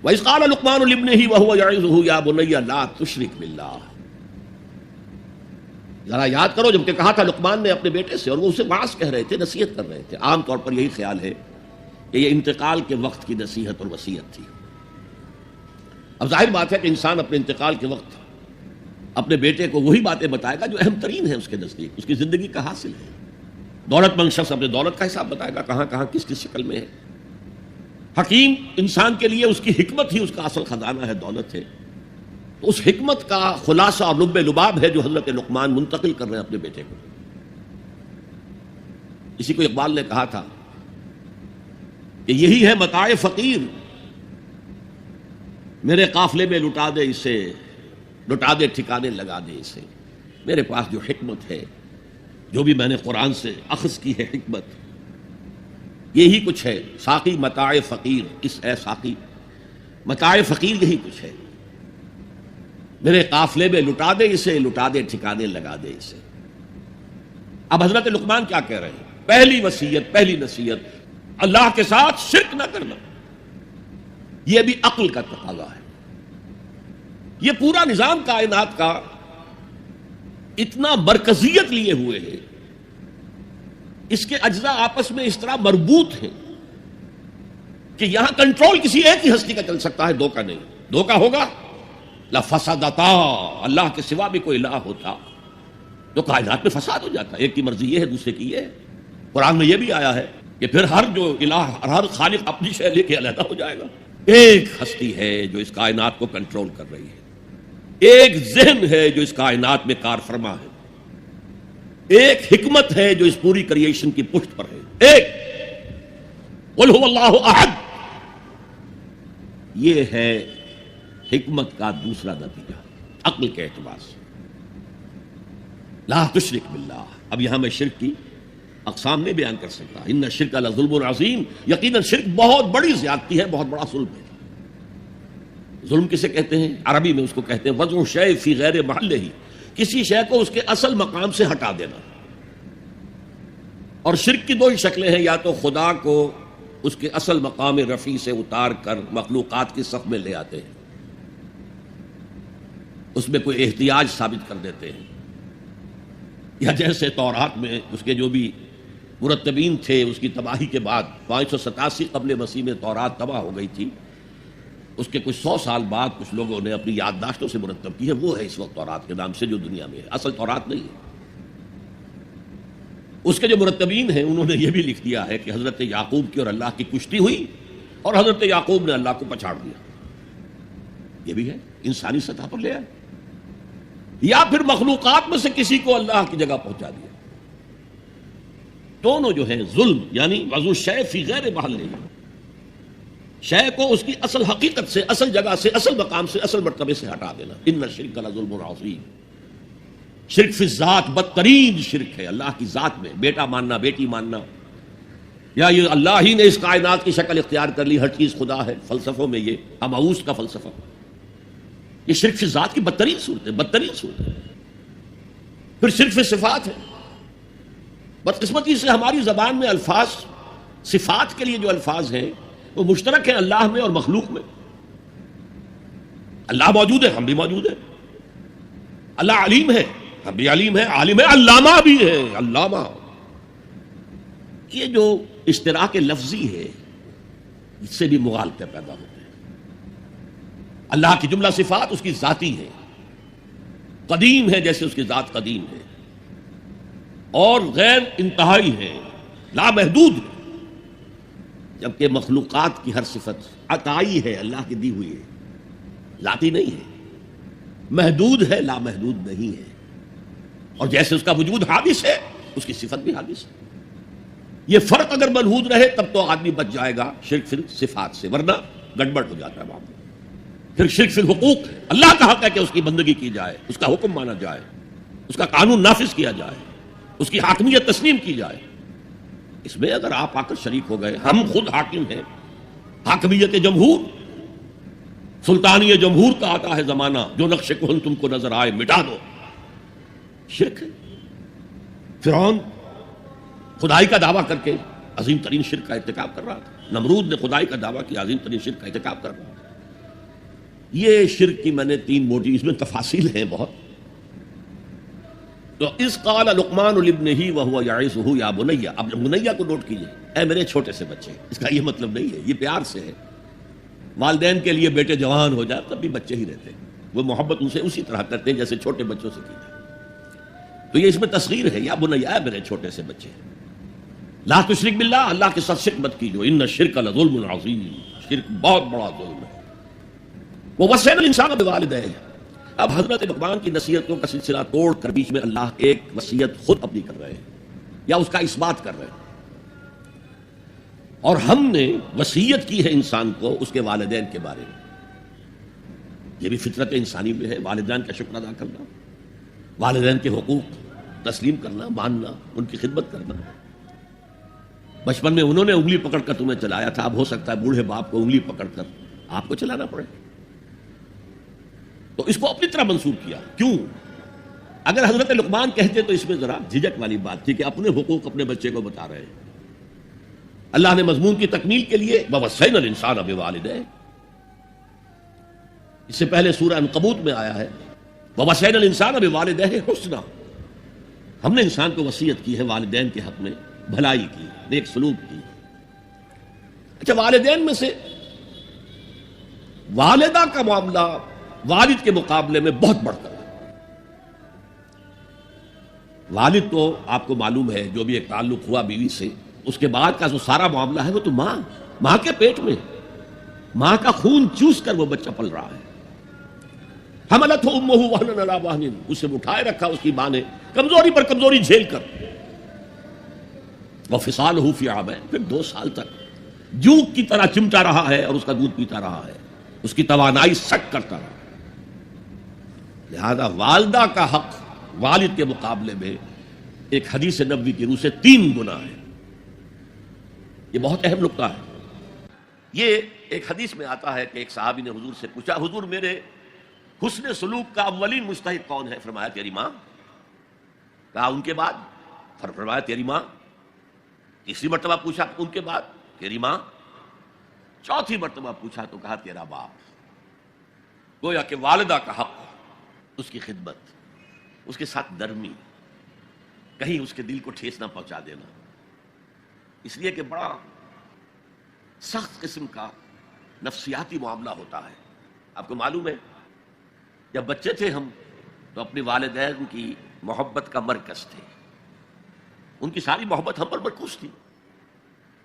وَإِذْ قَالَ لُقْمَانُ لِابْنِهِ وَهُوَ يَعِظُهُ يَا بُنَيَّ لَا تُشْرِكْ بِاللَّهِ، ذرا یاد کرو جب کہ کہا تھا لقمان نے اپنے بیٹے سے، اور وہ اسے واعظ کہہ رہے تھے، نصیحت کر رہے تھے۔ عام طور پر یہی خیال ہے کہ یہ انتقال کے وقت کی نصیحت اور وصیت تھی۔ اب ظاہر بات ہے کہ انسان اپنے انتقال کے وقت اپنے بیٹے کو وہی باتیں بتائے گا جو اہم ترین ہیں اس کے نزدیک، اس کی زندگی کا حاصل ہے۔ دولت مند شخص اپنے دولت کا حساب بتائے گا، کہاں کہاں کس کس شکل میں ہے۔ حکیم انسان کے لیے اس کی حکمت ہی اس کا اصل خزانہ ہے، دولت ہے۔ تو اس حکمت کا خلاصہ اور لب لباب ہے جو حضرت لقمان منتقل کر رہے ہیں اپنے بیٹے کو۔ اسی کو اقبال نے کہا تھا کہ یہی ہے متاع فقیر، میرے قافلے میں لٹا دے اسے، لٹا دے ٹھکانے لگا دے اسے۔ میرے پاس جو حکمت ہے، جو بھی میں نے قرآن سے اخذ کی ہے حکمت، یہی کچھ ہے۔ ساقی متاع فقیر، اس اے ساقی، متاع فقیر یہی کچھ ہے، میرے قافلے میں لٹا دے اسے، لٹا دے ٹھکانے لگا دے اسے۔ اب حضرت لقمان کیا کہہ رہے ہیں؟ پہلی وصیت، پہلی نصیحت، اللہ کے ساتھ شرک نہ کرنا۔ یہ بھی عقل کا تقاضا ہے۔ یہ پورا نظام کائنات کا اتنا مرکزیت لیے ہوئے ہے، اس کے اجزاء آپس میں اس طرح مربوط ہیں کہ یہاں کنٹرول کسی ایک ہی ہستی کا چل سکتا ہے، دو کا نہیں۔ دو کا ہوگا لفسدتا، اللہ کے سوا بھی کوئی الہ ہوتا تو کائنات میں فساد ہو جاتا ہے۔ ایک کی مرضی یہ ہے، دوسرے کی یہ ہے۔ قرآن میں یہ بھی آیا ہے کہ پھر ہر جو الہ، ہر خالق اپنی شے لے کے علیحدہ ہو جائے گا۔ ایک ہستی ہے جو اس کائنات کو کنٹرول کر رہی ہے، ایک ذہن ہے جو اس کائنات میں کار فرما ہے، ایک حکمت ہے جو اس پوری کریشن کی پشت پر ہے۔ ایک قل هو اللہ احد، یہ ہے حکمت کا دوسرا نتیجہ عقل کے اعتبار سے۔ لا تشرک باللہ، اب یہاں میں شرک کی اقسام نہیں بیان کر سکتا۔ ان الشرک لظلم عظیم، یقیناً شرک بہت بڑی زیادتی ہے، بہت بڑا ظلم ہے۔ ظلم کسے کہتے ہیں؟ عربی میں اس کو کہتے ہیں وضع شیء فی غیر محلہ، کسی شے کو اس کے اصل مقام سے ہٹا دینا۔ اور شرک کی دو ہی شکلیں ہیں، یا تو خدا کو اس کے اصل مقام رفیع سے اتار کر مخلوقات کی صف میں لے آتے ہیں، اس میں کوئی احتیاج ثابت کر دیتے ہیں، یا جیسے تورات میں اس کے جو بھی مرتبین تھے، اس کی تباہی کے بعد 587 قبل مسیح میں تورات تباہ ہو گئی تھی، اس کے کچھ 100 سال بعد کچھ لوگوں نے اپنی یادداشتوں سے مرتب کی ہے، وہ ہے اس وقت تورات کے نام سے جو دنیا میں ہے، اصل تورات نہیں ہے۔ اس کے جو مرتبین ہیں انہوں نے یہ بھی لکھ دیا ہے کہ حضرت یعقوب کی اور اللہ کی کشتی ہوئی اور حضرت یعقوب نے اللہ کو پچھاڑ دیا. یہ بھی ہے انسانی سطح پر لے آئے, یا پھر مخلوقات میں سے کسی کو اللہ کی جگہ پہنچا دیا. دونوں جو ہیں ظلم, یعنی وضع الشیء فی غیر محلہ, شے کو اس کی اصل حقیقت سے, اصل جگہ سے, اصل مقام سے, اصل مرتبے سے ہٹا دینا. ان الشرک لظلم عظیم. شرک فی الذات بدترین شرک ہے, اللہ کی ذات میں بیٹا ماننا, بیٹی ماننا, یا یہ اللہ ہی نے اس کائنات کی شکل اختیار کر لی, ہر چیز خدا ہے. فلسفوں میں یہ امعوس کا فلسفہ, یہ شرک فی ذات کی بدترین صورت ہے, بدترین صورت ہے. پھر شرک فی صفات ہے. بدقسمتی سے ہماری زبان میں الفاظ, صفات کے لیے جو الفاظ ہیں وہ مشترک ہیں اللہ میں اور مخلوق میں. اللہ موجود ہے, ہم بھی موجود ہیں. اللہ علیم ہے, ہم بھی علیم ہے. عالم ہے, علامہ بھی ہے, علامہ. یہ جو اشتراک لفظی ہے اس سے بھی مغالطے پیدا ہوتے ہیں. اللہ کی جملہ صفات اس کی ذاتی ہے, قدیم ہے جیسے اس کی ذات قدیم ہے, اور غیر انتہائی ہے, لامحدود ہے. جبکہ مخلوقات کی ہر صفت عطائی ہے, اللہ کی دی ہوئی ہے, ذاتی نہیں ہے. محدود ہے, لامحدود نہیں ہے. اور جیسے اس کا وجود حادث ہے اس کی صفت بھی حادث ہے. یہ فرق اگر ملحوظ رہے تب تو آدمی بچ جائے گا شرک فی صفات سے, ورنہ گڑبڑ ہو جاتا ہے معاملہ. پھر شرک فی الحقوق ہے, اللہ کا حق ہے کہ اس کی بندگی کی جائے, اس کا حکم مانا جائے, اس کا قانون نافذ کیا جائے, اس کی حاکمیت تسلیم کی جائے. اس میں اگر آپ آ کر شریک ہو گئے, ہم خود حاکم ہیں, حاکمیت جمہور, سلطانی جمہور کا آتا ہے زمانہ, جو نقش کہن تم کو نظر آئے مٹا دو, شرک ہے. فرعون خدائی کا دعویٰ کر کے عظیم ترین شرک کا ارتکاب کر رہا تھا. نمرود نے خدائی کا دعویٰ کیا, عظیم ترین شرک کا ارتکاب کر رہا تھا. یہ شرک کی میں نے 3 موٹی, اس میں تفاصیل ہیں بہت. تو اس قال لقمان لابنہ وہو یعظہ یا بنی, اب بنیہ کو نوٹ کیجئے, اے میرے چھوٹے سے بچے. اس کا یہ مطلب نہیں ہے, یہ پیار سے ہے. والدین کے لیے بیٹے جوان ہو جائے تب بھی بچے ہی رہتے ہیں, وہ محبت ان سے اسی طرح کرتے ہیں جیسے چھوٹے بچوں سے کی جائے. تو یہ اس میں تصغیر ہے, یا بنی, اے میرے چھوٹے سے بچے, لا تشرک باللہ, اللہ کے ساتھ شرک مت کیجو, ان الشرک لظلم عظیم, شرک بہت بڑا ظلم ہے. ووصینا الانسان بوالدیہ. اب حضرت لقمان کی نصیحتوں کا سلسلہ توڑ کر بیچ میں اللہ ایک وصیت خود اپنی کر رہے ہیں, یا اس کا اثبات کر رہے ہیں. اور ہم نے وصیت کی ہے انسان کو اس کے والدین کے بارے میں. یہ بھی فطرت انسانی میں ہے, والدین کا شکر ادا کرنا, والدین کے حقوق تسلیم کرنا, ماننا, ان کی خدمت کرنا. بچپن میں انہوں نے انگلی پکڑ کر تمہیں چلایا تھا, اب ہو سکتا ہے بوڑھے باپ کو انگلی پکڑ کر آپ کو چلانا پڑے. تو اس کو اپنی طرح منسوخ کیا. کیوں؟ اگر حضرت لقمان کہتے تو اس میں ذرا جھجک والی بات تھی کہ اپنے حقوق اپنے بچے کو بتا رہے ہیں. اللہ نے مضمون کی تکمیل کے لیے ووصینا الانسان بوالدیہ, اس سے پہلے سورہ عنکبوت میں آیا ہے ووصینا الانسان بوالدیہ حسنا. ہم نے انسان کو وصیت کی ہے والدین کے حق میں بھلائی کی, نیک سلوک کی. اچھا, والدین میں سے والدہ کا معاملہ والد کے مقابلے میں بہت بڑھ کر ہے. والد تو آپ کو معلوم ہے جو بھی ایک تعلق ہوا بیوی سے, اس کے بعد کا جو سارا معاملہ ہے وہ تو ماں کے پیٹ میں, ماں کا خون چوس کر وہ بچہ پل رہا ہے. حملتہ امہ وہنا علی وہن, اسے اٹھائے رکھا اس کی ماں نے کمزوری پر کمزوری جھیل کر. وفصالہ فی عامین, پھر 2 سال تک جوک کی طرح چمٹا رہا ہے اور اس کا دودھ پیتا رہا ہے, اس کی توانائی سٹ کرتا رہا. لہذا والدہ کا حق والد کے مقابلے میں ایک حدیث نبوی کی روح سے 3 گنا ہے. یہ بہت اہم نکتہ ہے. یہ ایک حدیث میں آتا ہے کہ ایک صحابی نے حضور سے پوچھا, حضور میرے حسن سلوک کا اولین مستحق کون ہے؟ فرمایا تیری ماں. کہا ان کے بعد؟ فرمایا تیری ماں. تیسری مرتبہ پوچھا ان کے بعد؟ تیری ماں. چوتھی مرتبہ پوچھا تو کہا تیرا باپ. گویا کہ والدہ کا حق, اس کی خدمت, اس کے ساتھ نرمی, کہیں اس کے دل کو ٹھیس نہ پہنچا دینا. اس لیے کہ بڑا سخت قسم کا نفسیاتی معاملہ ہوتا ہے. آپ کو معلوم ہے جب بچے تھے ہم تو اپنے والدین کی محبت کا مرکز تھے. ان کی ساری محبت ہم پر مرکوز تھی،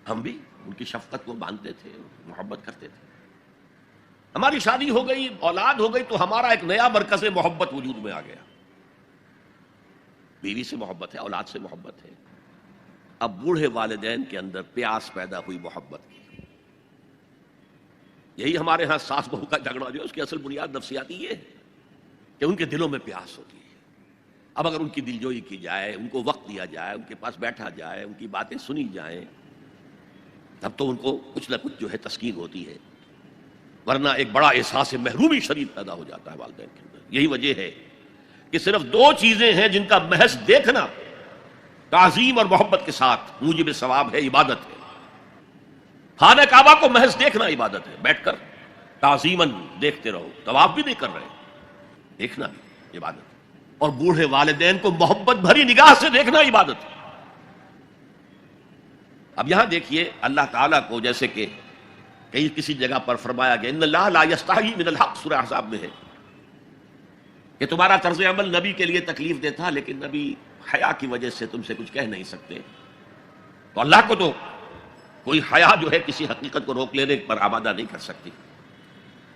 ہم بھی ان کی شفقت کو مانتے تھے، محبت کرتے تھے. ہماری شادی ہو گئی، اولاد ہو گئی، تو ہمارا ایک نیا مرکز محبت وجود میں آ گیا. بیوی سے محبت ہے، اولاد سے محبت ہے. اب بوڑھے والدین کے اندر پیاس پیدا ہوئی محبت کی. یہی ہمارے ہاں ساس بہو کا جھگڑا جو ہے اس کی اصل بنیاد نفسیاتی یہ ہے کہ ان کے دلوں میں پیاس ہوتی ہے. اب اگر ان کی دلجوئی کی جائے، ان کو وقت دیا جائے، ان کے پاس بیٹھا جائے، ان کی باتیں سنی جائیں، تب تو ان کو کچھ نہ کچھ جو ہے تسکین ہوتی ہے. ورنہ ایک بڑا احساس محرومی شدید پیدا ہو جاتا ہے والدین کے اندر. یہی وجہ ہے کہ صرف دو چیزیں ہیں جن کا محض دیکھنا تعظیم اور محبت کے ساتھ موجب ثواب ہے، عبادت ہے. خانہ کعبہ کو محض دیکھنا عبادت ہے، بیٹھ کر تعظیماً دیکھتے رہو، طواف بھی نہیں کر رہے، دیکھنا بھی عبادت ہے. اور بوڑھے والدین کو محبت بھری نگاہ سے دیکھنا عبادت ہے. اب یہاں دیکھیے اللہ تعالیٰ کو جیسے کہ کہیں کسی جگہ پر فرمایا گیا ان اللہ لا یستحی من الحق، سورہ احزاب میں ہے کہ تمہارا طرز عمل نبی کے لیے تکلیف دہ تھا، لیکن نبی حیا کی وجہ سے تم سے کچھ کہہ نہیں سکتے. تو اللہ کو تو کوئی حیا جو ہے کسی حقیقت کو روک لینے پر آمادہ نہیں کر سکتی.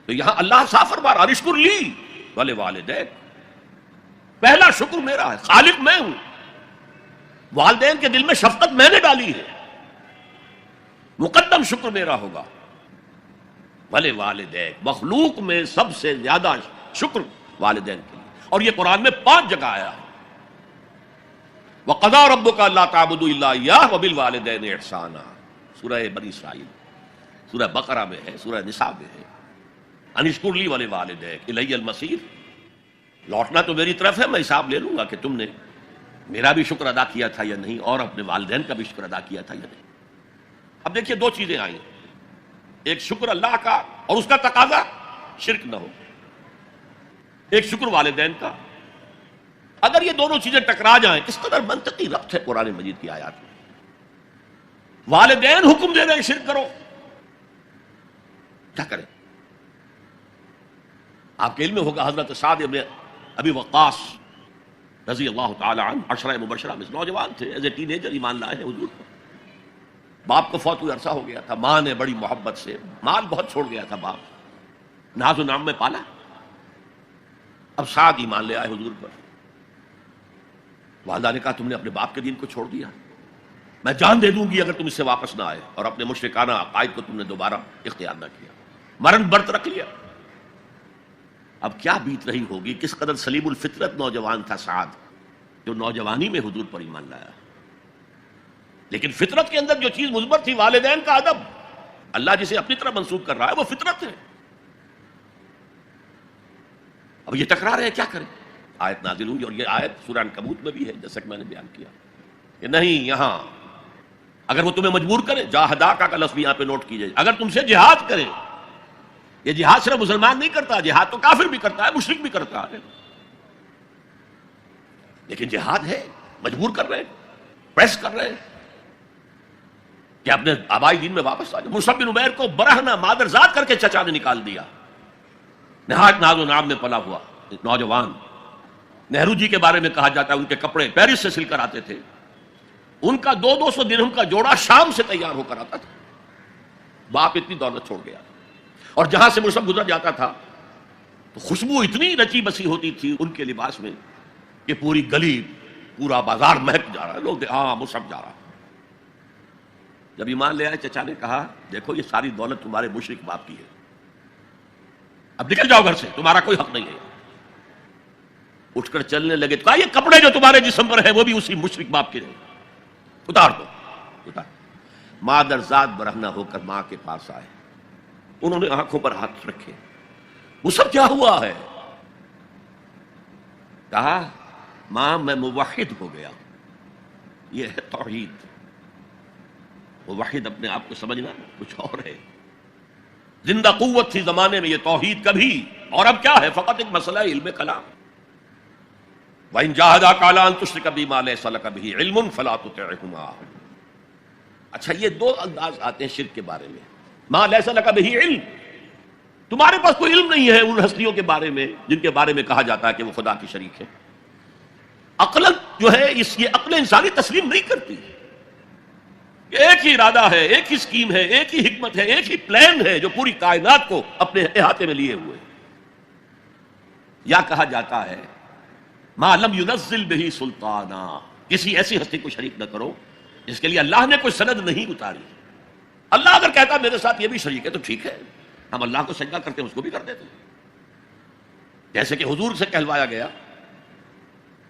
تو یہاں اللہ صاف فرما رہا اشکر لی ولے والدین، پہلا شکر میرا ہے، خالق میں ہوں، والدین کے دل میں شفقت میں نے ڈالی ہے، مقدم شکر میرا ہوگا. ولے والدین، مخلوق میں سب سے زیادہ شکر والدین کے لیے. اور یہ قرآن میں 5 جگہ آیا ہے. وَقَضَىٰ رَبُّكَ أَلَّا تَعْبُدُوا إِلَّا إِيَّاهُ وَبِالْوَالِدَيْنِ إِحْسَانًا، سورہ بنی اسرائیل، سورہ بقرہ میں ہے، سورہ نساء میں ہے. ان اشکر لی وَلِوَالِدَيْكَ إِلَيَّ الْمَصِيرُ، لوٹنا تو میری طرف ہے، میں حساب لے لوں گا کہ تم نے میرا بھی شکر ادا کیا تھا یا نہیں، اور اپنے والدین کا بھی شکر ادا کیا تھا یا نہیں. اب دیکھیے 2 چیزیں آئیں، ایک شکر اللہ کا اور اس کا تقاضا شرک نہ ہو، ایک شکر والدین کا. اگر یہ دونوں چیزیں ٹکرا جائیں، اس قدر منطقی ربط ہے قرآن مجید کی آیات میں. والدین حکم دے رہے ہیں شرک کرو، کیا کریں؟ آپ کے علم میں ہوگا حضرت سعد ابن ابی وقاص رضی اللہ تعالی عنہ، عشرہ مبشرہ میں نوجوان تھے، ایز اے ٹین ایجر ایمان لائے ہیں حضور پر. باپ کو فوت ہوئے عرصہ ہو گیا تھا، ماں نے بڑی محبت سے، مال بہت چھوڑ گیا تھا باپ، ناز و نام میں پالا. اب سعد ایمان لے آئے حضور پر. والدہ نے کہا تم نے اپنے باپ کے دین کو چھوڑ دیا، میں جان دے دوں گی اگر تم اس سے واپس نہ آئے، اور اپنے مشرکانہ عقائد کو تم نے دوبارہ اختیار نہ کیا، مرن برت رکھ لیا. اب کیا بیت رہی ہوگی، کس قدر سلیم الفطرت نوجوان تھا سعد، جو نوجوانی میں حضور پر ایمان لایا. لیکن فطرت کے اندر جو چیز مثبت تھی، والدین کا ادب، اللہ جسے اپنی طرف منسوخ کر رہا ہے وہ فطرت ہے. اب یہ ٹکرا رہے ہیں، کیا کریں؟ آیت نازل ہوئی، اور یہ آیت سورہ عنکبوت میں بھی ہے، جیسا کہ میں نے بیان کیا کہ نہیں، یہاں اگر وہ تمہیں مجبور کرے، جاہداکا کا لفظ بھی یہاں پہ نوٹ کیجئے، اگر تم سے جہاد کرے، یہ جہاد صرف مسلمان نہیں کرتا، جہاد تو کافر بھی کرتا ہے، مشرک بھی کرتا ہے، لیکن جہاد ہے، مجبور کر رہے ہیں، پریس کر رہے ہیں کہ اپنے آبائی دین میں واپس آ جائے. مصعب بن عمیر کو برہنہ مادر ذات کر کے چچا نے نکال دیا، نہایت ناز و نام میں پلا ہوا نوجوان. نہرو جی کے بارے میں کہا جاتا ہے ان کے کپڑے پیرس سے سل کر آتے تھے، ان کا 200 درہم کا جوڑا شام سے تیار ہو کر آتا تھا. باپ اتنی دولت چھوڑ گیا، اور جہاں سے مصعب گزر جاتا تھا تو خوشبو اتنی رچی بسی ہوتی تھی ان کے لباس میں کہ پوری گلی، پورا بازار مہک جا رہا ہے، لوگ ہاں مصعب جا رہا. جب ایمان لے آئے، چچا نے کہا دیکھو یہ ساری دولت تمہارے مشرک باپ کی ہے، اب نکل جاؤ گھر سے، تمہارا کوئی حق نہیں ہے. اٹھ کر چلنے لگے تو کہا یہ کپڑے جو تمہارے جسم پر ہیں وہ بھی اسی مشرک باپ کے ہیں، اتار دو، اتار. مادر ذات برہنہ ہو کر ماں کے پاس آئے، انہوں نے آنکھوں پر ہاتھ رکھے. وہ سب کیا ہوا ہے؟ کہا ماں میں موحد ہو گیا. یہ ہے توحید. موحد اپنے آپ کو سمجھنا کچھ اور ہے. زندہ قوت تھی زمانے میں یہ توحید کبھی، اور اب کیا ہے؟ فقط ایک مسئلہ ہے علم کلام. وَإِن جَاهَدَاكَ عَلَىٰ أَن تُشْرِكَ بِي مَا لَيْسَ لَكَ بِهِ عِلْمٌ فَلَا تُطِعْهُمَا. اچھا یہ 2 انداز آتے ہیں شرک کے بارے میں. مَا لَيْسَ لَكَ بِهِ علم، تمہارے پاس کوئی علم نہیں ہے ان ہستیوں کے بارے میں جن کے بارے میں کہا جاتا ہے کہ وہ خدا کی شریک ہے. عقل جو ہے یہ عقل انسانی تسلیم نہیں کرتی کہ ایک ہی ارادہ ہے، ایک ہی اسکیم ہے، ایک ہی حکمت ہے، ایک ہی پلان ہے جو پوری کائنات کو اپنے احاطے میں لیے ہوئے. یا کہا جاتا ہے ما لم ينزل به سلطانا، کسی ایسی ہستی کو شریک نہ کرو جس کے لیے اللہ نے کوئی سند نہیں اتاری. اللہ اگر کہتا میرے ساتھ یہ بھی شریک ہے تو ٹھیک ہے، ہم اللہ کو سجدہ کرتے ہیں، اس کو بھی کر دیتے ہیں. جیسے کہ حضور سے کہلوایا گیا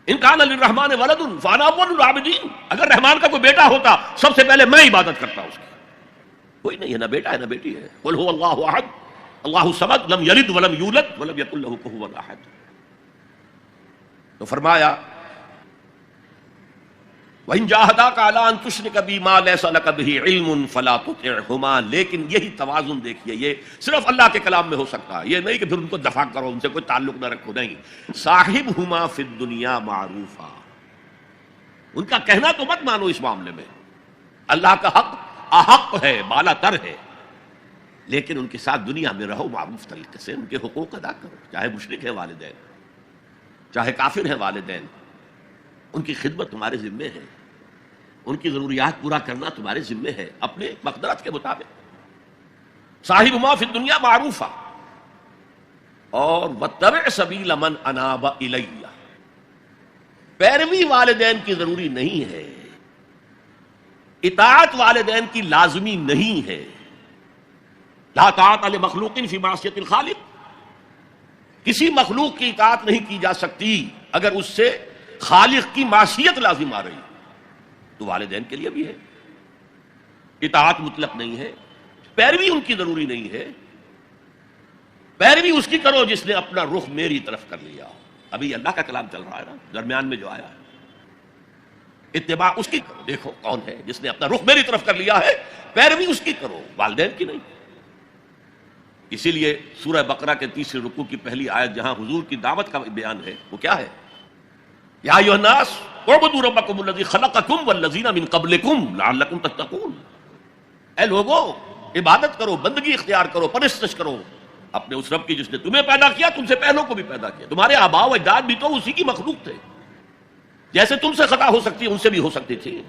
ان کان للرحمن ولد فانا اول العابدین، اگر رحمان کا کوئی بیٹا ہوتا سب سے پہلے میں عبادت کرتا اس کی. کوئی نہیں ہے، نہ بیٹا ہے نہ بیٹی ہے. قل هو اللہ احد اللہ الصمد لم یلد ولم یولد ولم یکن له کفوا احد. تو فرمایا وَإِن جَاهَدَاكَ عَلَىٰ أَن تُشْرِكَ بِي مَا لَيْسَ لَكَ بِهِ عِلْمٌ فَلَا تُطِعْهُمَا. لیکن یہی توازن دیکھیے، یہ صرف اللہ کے کلام میں ہو سکتا ہے. یہ نہیں کہ پھر ان کو دفاع کرو، ان سے کوئی تعلق نہ رکھو، نہیں. صاحبهما فی الدنیا معروفا، ان کا کہنا تو مت مانو اس معاملے میں. اللہ کا حق احق ہے، بالا تر ہے، لیکن ان کے ساتھ دنیا میں رہو معروف طریقے سے، ان کے حقوق ادا کرو. چاہے مشرک ہے والدین، چاہے کافر ہیں والدین، ان کی خدمت تمہارے ذمے ہے، ان کی ضروریات پورا کرنا تمہارے ذمے ہے اپنے مقدرت کے مطابق. صاحبہما فی الدنیا معروفا، اور واتبع سبیل من اناب الی، پیروی والدین کی ضروری نہیں ہے، اطاعت والدین کی لازمی نہیں ہے. لا طاعت لمخلوق فی معصیت الخالق، کسی مخلوق کی اطاعت نہیں کی جا سکتی اگر اس سے خالق کی معصیت لازم آ رہی. تو والدین کے لیے بھی ہے، اطاعت مطلق نہیں ہے، پیروی ان کی ضروری نہیں ہے. پیروی اس کی کرو جس نے اپنا رخ میری طرف کر لیا. ابھی اللہ کا کلام چل رہا ہے نا درمیان میں جو آیا ہے، اتباع اس کی کرو. دیکھو کون ہے جس نے اپنا رخ میری طرف کر لیا ہے، پیروی اس کی کرو، والدین کی نہیں. اسی لیے سورہ بقرہ کے 30 رکوع کی پہلی آیت جہاں حضور کی دعوت کا بیان ہے، وہ کیا ہے؟ یا ایھا الناس اعبدوا ربکم الذی خلقکم والذین من قبلکم لعلکم تتقون. اے لوگو، عبادت کرو، بندگی اختیار کرو، پرستش کرو اپنے اس رب کی جس نے تمہیں پیدا کیا، تم سے پہلوں کو بھی پیدا کیا. تمہارے آباء و اجداد بھی تو اسی کی مخلوق تھے، جیسے تم سے خطا ہو سکتی ان سے بھی ہو سکتی تھی.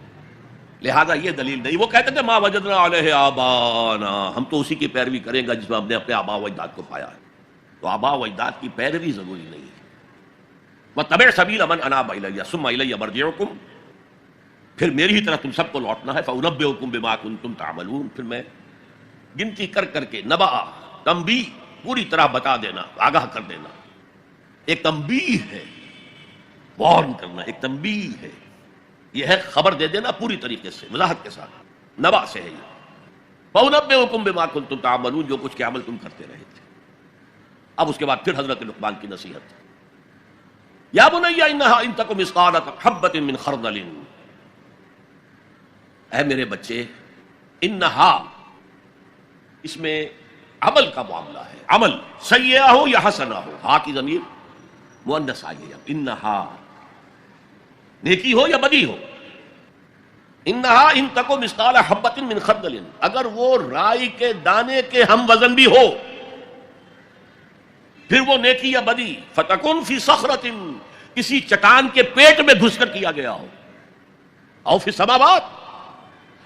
لہذا یہ دلیل نہیں. وہ کہتے تھے ما وجدنا علیہ آبانا، ہم تو اسی کی پیروی کریں گا جس میں ہم نے اپنے آباء و اجداد کو پایا ہے. تو آباء و اجداد کی پیروی ضروری نہیں ہے. وَاتَّبِعْ سَبِيلَ مَنْ أَنَابَ إِلَيَّ ثُمَّ إِلَيَّ مَرْجِعُكُمْ، پھر میری ہی طرف تم سب کو لوٹنا ہے. فَأُنَبِّئُكُمْ بِمَا كُنتُمْ تَعْمَلُونَ، پھر میں گنتی کر کر کے نبأ تنبیہ پوری طرح بتا دینا، آگاہ کر دینا. ایک تنبیہ ہے، وارن کرنا، ایک تنبیہ ہے. یہ ہے خبر دے دینا پوری طریقے سے، وضاحت کے ساتھ. نبأ سے ہے یہ. فَأُنَبِّئُكُمْ بِمَا كُنتُمْ تَعْمَلُونَ، جو کچھ کے عمل تم کرتے رہے تھے. اب اس کے بعد پھر حضرت لقمان کی نصیحت. یا بنی انہا ان تک مثقال حبۃ من خردل، اے میرے بچے، انہا اس میں عمل کا معاملہ ہے. عمل سیئہ ہو یا حسنہ ہو، ہا کی ضمیر مؤنث آئی ہے. انہا نیکی ہو یا بدی ہو. انہا ان تک مثقال حبۃ من خردل، اگر وہ رائی کے دانے کے ہم وزن بھی ہو، پھر وہ نیکی یا بدی. فتکن فی صخرۃ، کسی چٹان کے پیٹ میں گھس کر کیا گیا ہو، او فی السماوات،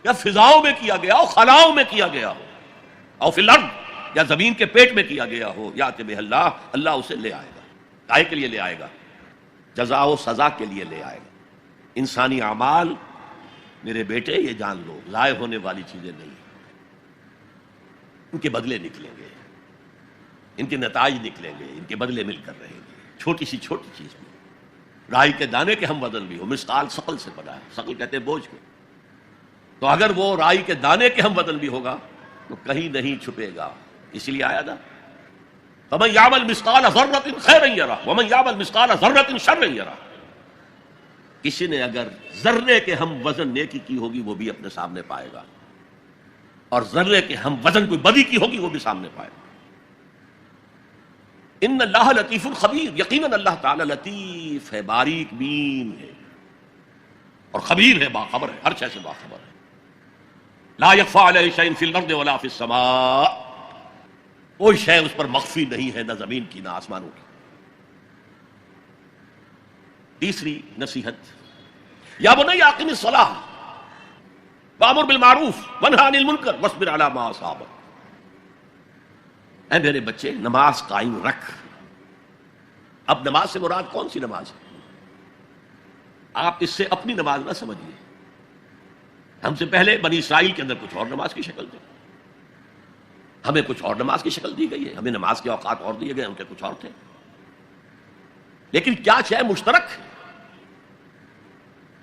یا فضاؤں میں کیا گیا ہو، خلاؤں میں کیا گیا ہو، او فی الارض، یا زمین کے پیٹ میں کیا گیا ہو. یأتی بہ اللہ، اللہ اسے لے آئے گا. کائے کے لیے لے آئے گا؟ جزا و سزا کے لیے لے آئے گا. انسانی اعمال میرے بیٹے یہ جان لو ضائع ہونے والی چیزیں نہیں، ان کے بدلے نکلیں گے، ان کے نتائج نکلیں گے، ان کے بدلے مل کر رہیں گے. چھوٹی سی چھوٹی چیز میں رائی کے دانے کے ہم وزن بھی ہو. مثقال ثقل سے بنا ہے، ثقل کہتے ہیں بوجھ کو. تو اگر وہ رائی کے دانے کے ہم وزن بھی ہوگا تو کہیں نہیں چھپے گا. اسی لیے آیا تھا فَمَن يَعْمَلْ مِثْقَالَ ذَرَّةٍ خَيْرًا يَرَهُ وَمَن يَعْمَلْ مِثْقَالَ ذَرَّةٍ شَرًّا يَرَهُ. کسی نے اگر ذرے کے ہم وزن نیکی کی ہوگی وہ بھی اپنے سامنے پائے گا، اور ذرے کے ہم وزن کوئی بدی کی ہوگی وہ بھی سامنے پائے گا. ان اللہ لطیف خبیر، یقیناً اللہ تعالی لطیف ہے، باریک بین ہے، اور خبیر ہے، باخبر ہے، ہر شے سے باخبر ہے. لا یخفی علیہ شیء فی الارض ولا فی السماء، کوئی شے اس پر مخفی نہیں ہے، نہ زمین کی نہ آسمانوں کی. تیسری نصیحت، یا بنی اقم الصلاۃ وامر بالمعروف وانہی عن المنکر واصبر علی ما اصابک، اے میرے بچے نماز قائم رکھ۔ اب نماز سے مراد کون سی نماز ہے؟ آپ اس سے اپنی نماز نہ سمجھیے، ہم سے پہلے بنی اسرائیل کے اندر کچھ اور نماز کی شکل تھی، ہمیں کچھ اور نماز کی شکل دی گئی ہے، ہمیں نماز کے اوقات اور دیے گئے، ان کے کچھ اور تھے، لیکن کیا شے مشترک؟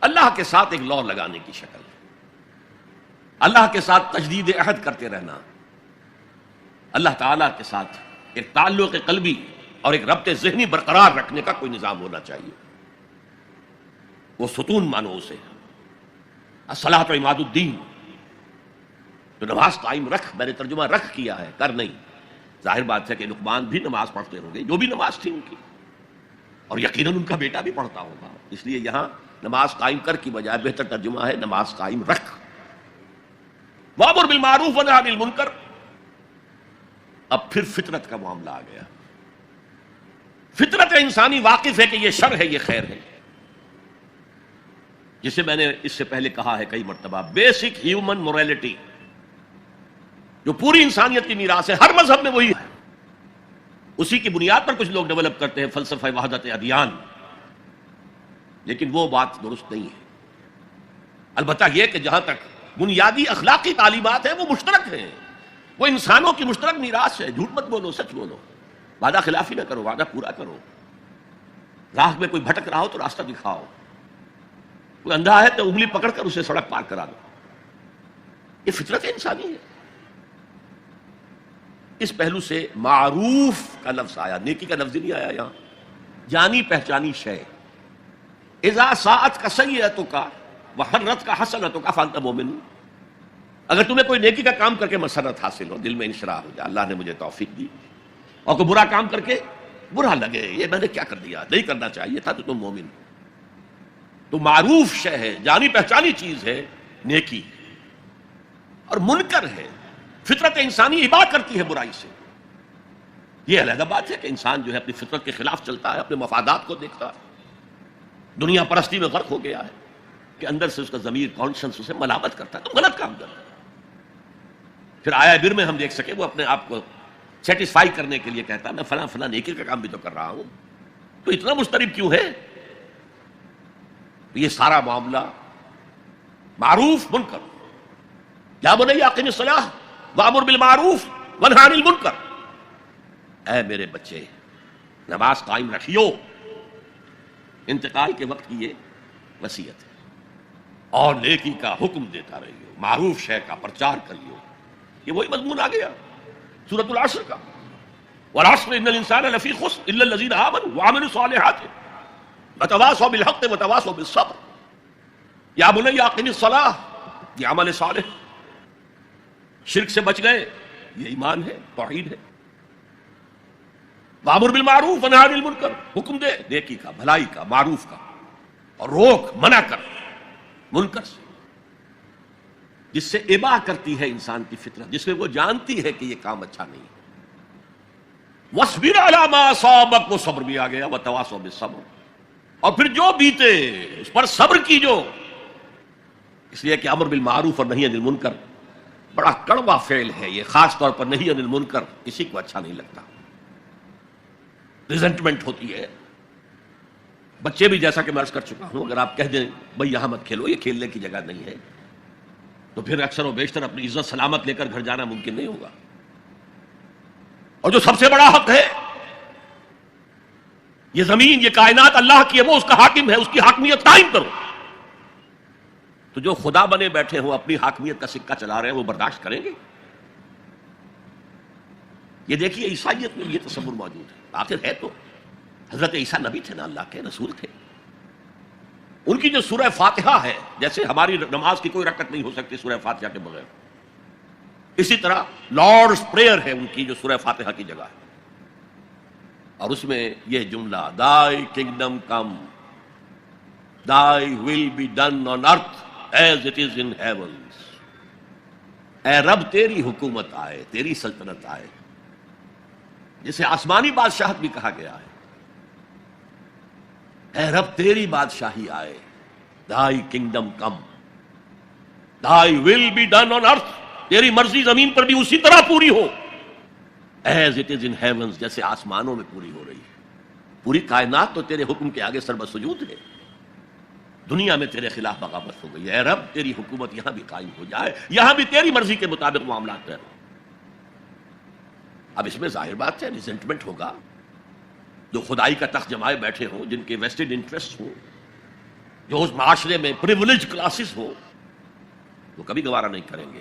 اللہ کے ساتھ ایک لو لگانے کی شکل، اللہ کے ساتھ تجدید عہد کرتے رہنا، اللہ تعالیٰ کے ساتھ ایک تعلق قلبی اور ایک ربط ذہنی برقرار رکھنے کا کوئی نظام ہونا چاہیے، وہ ستون مانو اسے، الصلاۃ عماد الدین، تو نماز قائم رکھ، میں نے ترجمہ رکھ کیا ہے، کر نہیں۔ ظاہر بات ہے کہ لقمان بھی نماز پڑھتے ہوں گے، جو بھی نماز تھی ان کی، اور یقیناً ان کا بیٹا بھی پڑھتا ہوگا، اس لیے یہاں نماز قائم کر کی بجائے بہتر ترجمہ ہے نماز قائم رکھ۔ وامر بالمعروف ونہی عن المنکر، اب پھر فطرت کا معاملہ آ گیا۔ فطرت انسانی واقف ہے کہ یہ شر ہے، یہ خیر ہے، جسے میں نے اس سے پہلے کہا ہے کئی مرتبہ، بیسک ہیومن موریلٹی، جو پوری انسانیت کی میراث ہے، ہر مذہب میں وہی ہے، اسی کی بنیاد پر کچھ لوگ ڈیولپ کرتے ہیں فلسفہ وحدت ادیان، لیکن وہ بات درست نہیں ہے۔ البتہ یہ کہ جہاں تک بنیادی اخلاقی تعلیمات ہیں وہ مشترک ہیں، وہ انسانوں کی مشترک میراث ہے، جھوٹ مت بولو، سچ بولو، وعدہ خلافی نہ کرو، وعدہ پورا کرو، راہ میں کوئی بھٹک رہا ہو تو راستہ دکھاؤ، کوئی اندھا ہے تو انگلی پکڑ کر اسے سڑک پار کرا دو، یہ فطرت انسانی ہے۔ اس پہلو سے معروف کا لفظ آیا، نیکی کا لفظ نہیں آیا یہاں، جانی پہچانی شے، اذا ساعت کا سیئتک وحرت کا حسنتک فانت مومن، اگر تمہیں کوئی نیکی کا کام کر کے مسرت حاصل ہو، دل میں انشراح ہو جائے، اللہ نے مجھے توفیق دی، اور کوئی برا کام کر کے برا لگے، یہ میں نے کیا کر دیا، نہیں کرنا چاہیے تھا، تو تم مومن ہو، تو معروف شے ہے، جانی پہچانی چیز ہے نیکی، اور منکر ہے، فطرت انسانی اباح کرتی ہے برائی سے، یہ علیحدہ بات ہے کہ انسان جو ہے اپنی فطرت کے خلاف چلتا ہے، اپنے مفادات کو دیکھتا ہے، دنیا پرستی میں غرق ہو گیا ہے کہ اندر سے اس کا ضمیر کانشنس اسے ملامت کرتا ہے، تم غلط کام کرتا ہے، پھر آیا بر میں ہم دیکھ سکے وہ اپنے آپ کو سیٹسفائی کرنے کے لیے کہتا ہے میں فلاں فلاں نیکی کا کام بھی تو کر رہا ہوں، تو اتنا مضطرب کیوں ہے؟ یہ سارا معاملہ معروف منکر، یا بنی اقم الصلاۃ وامر بالمعروف وانہی عن المنکر، اے میرے بچے نماز قائم رکھیو، انتقال کے وقت کی یہ وصیت ہے، اور نیکی کا حکم دیتا رہیو، معروف شے کا پرچار کریو، یہ وہی مضمون آ گیا سورۃ العصر کا، والعصر ان الانسان لفی خسر الا الذین آمنوا وعملوا الصالحات وتواصوا بالحق وتواصوا بالصبر، یا بنی اقم الصلاۃ، یہ عمل صالح، شرک سے بچ گئے، یہ ایمان ہے، توحید ہے، وامر بالمعروف ونہی عن المنکر، حکم دے نیکی کا، بھلائی کا، معروف کا، اور روک منع کر منکر سے، جس سے اباح کرتی ہے انسان کی فطرت، جس میں وہ جانتی ہے کہ یہ کام اچھا نہیں ہے۔ وَاصْبِرْ عَلَىٰ مَا أَصَابَكَ، وہ صبر بھی آ گیا، وَتَوَاصَوْا بِالصَّبْرِ، اور پھر جو بیتے اس پر صبر کیجو، اس لیے کہ امر بالمعروف اور نہی عن المنکر بڑا کڑوا فعل ہے، یہ خاص طور پر نہی عن المنکر کسی کو اچھا نہیں لگتا، ریزنٹمنٹ ہوتی ہے، بچے بھی جیسا کہ میں عرض کر چکا ہوں، اگر آپ کہہ دیں بھائی یہاں مت کھیلو، یہ کھیلنے کی جگہ نہیں ہے، تو پھر اکثر و بیشتر اپنی عزت سلامت لے کر گھر جانا ممکن نہیں ہوگا، اور جو سب سے بڑا حق ہے، یہ زمین، یہ کائنات اللہ کی ہے، وہ اس کا حاکم ہے، اس کی حاکمیت قائم کرو، تو جو خدا بنے بیٹھے ہوں اپنی حاکمیت کا سکہ چلا رہے ہیں وہ برداشت کریں گے؟ یہ دیکھیے عیسائیت میں یہ تصور موجود ہے، آخر ہے تو حضرت عیسیٰ نبی تھے نا، اللہ کے رسول تھے، ان کی جو سورہ فاتحہ ہے، جیسے ہماری نماز کی کوئی رکعت نہیں ہو سکتی سورہ فاتحہ کے بغیر، اسی طرح لارڈز پریئر ہے ان کی جو سورہ فاتحہ کی جگہ ہے، اور اس میں یہ جملہ Thy kingdom come, Thy will be done on earth as it is in heavens، اے رب تیری حکومت آئے، تیری سلطنت آئے، جسے آسمانی بادشاہت بھی کہا گیا ہے، اے رب تیری بادشاہی آئے، thy kingdom come, thy will be done on earth، تیری مرضی زمین پر بھی اسی طرح پوری ہو as it is in heavens، جیسے آسمانوں میں پوری ہو رہی ہے۔ پوری کائنات تو تیرے حکم کے آگے سر بسجود ہے، دنیا میں تیرے خلاف بغاوت ہو گئی ہے۔ اے رب تیری حکومت یہاں بھی قائم ہو جائے، یہاں بھی تیری مرضی کے مطابق معاملات ہیں۔ اب اس میں ظاہر بات ہے ریزنٹمنٹ ہوگا، جو خدائی کا تخت جمائے بیٹھے ہوں، جن کے ویسٹڈ انٹرسٹ ہوں، جو اس معاشرے میں پریولیج کلاسز ہوں، وہ کبھی گوارا نہیں کریں گے۔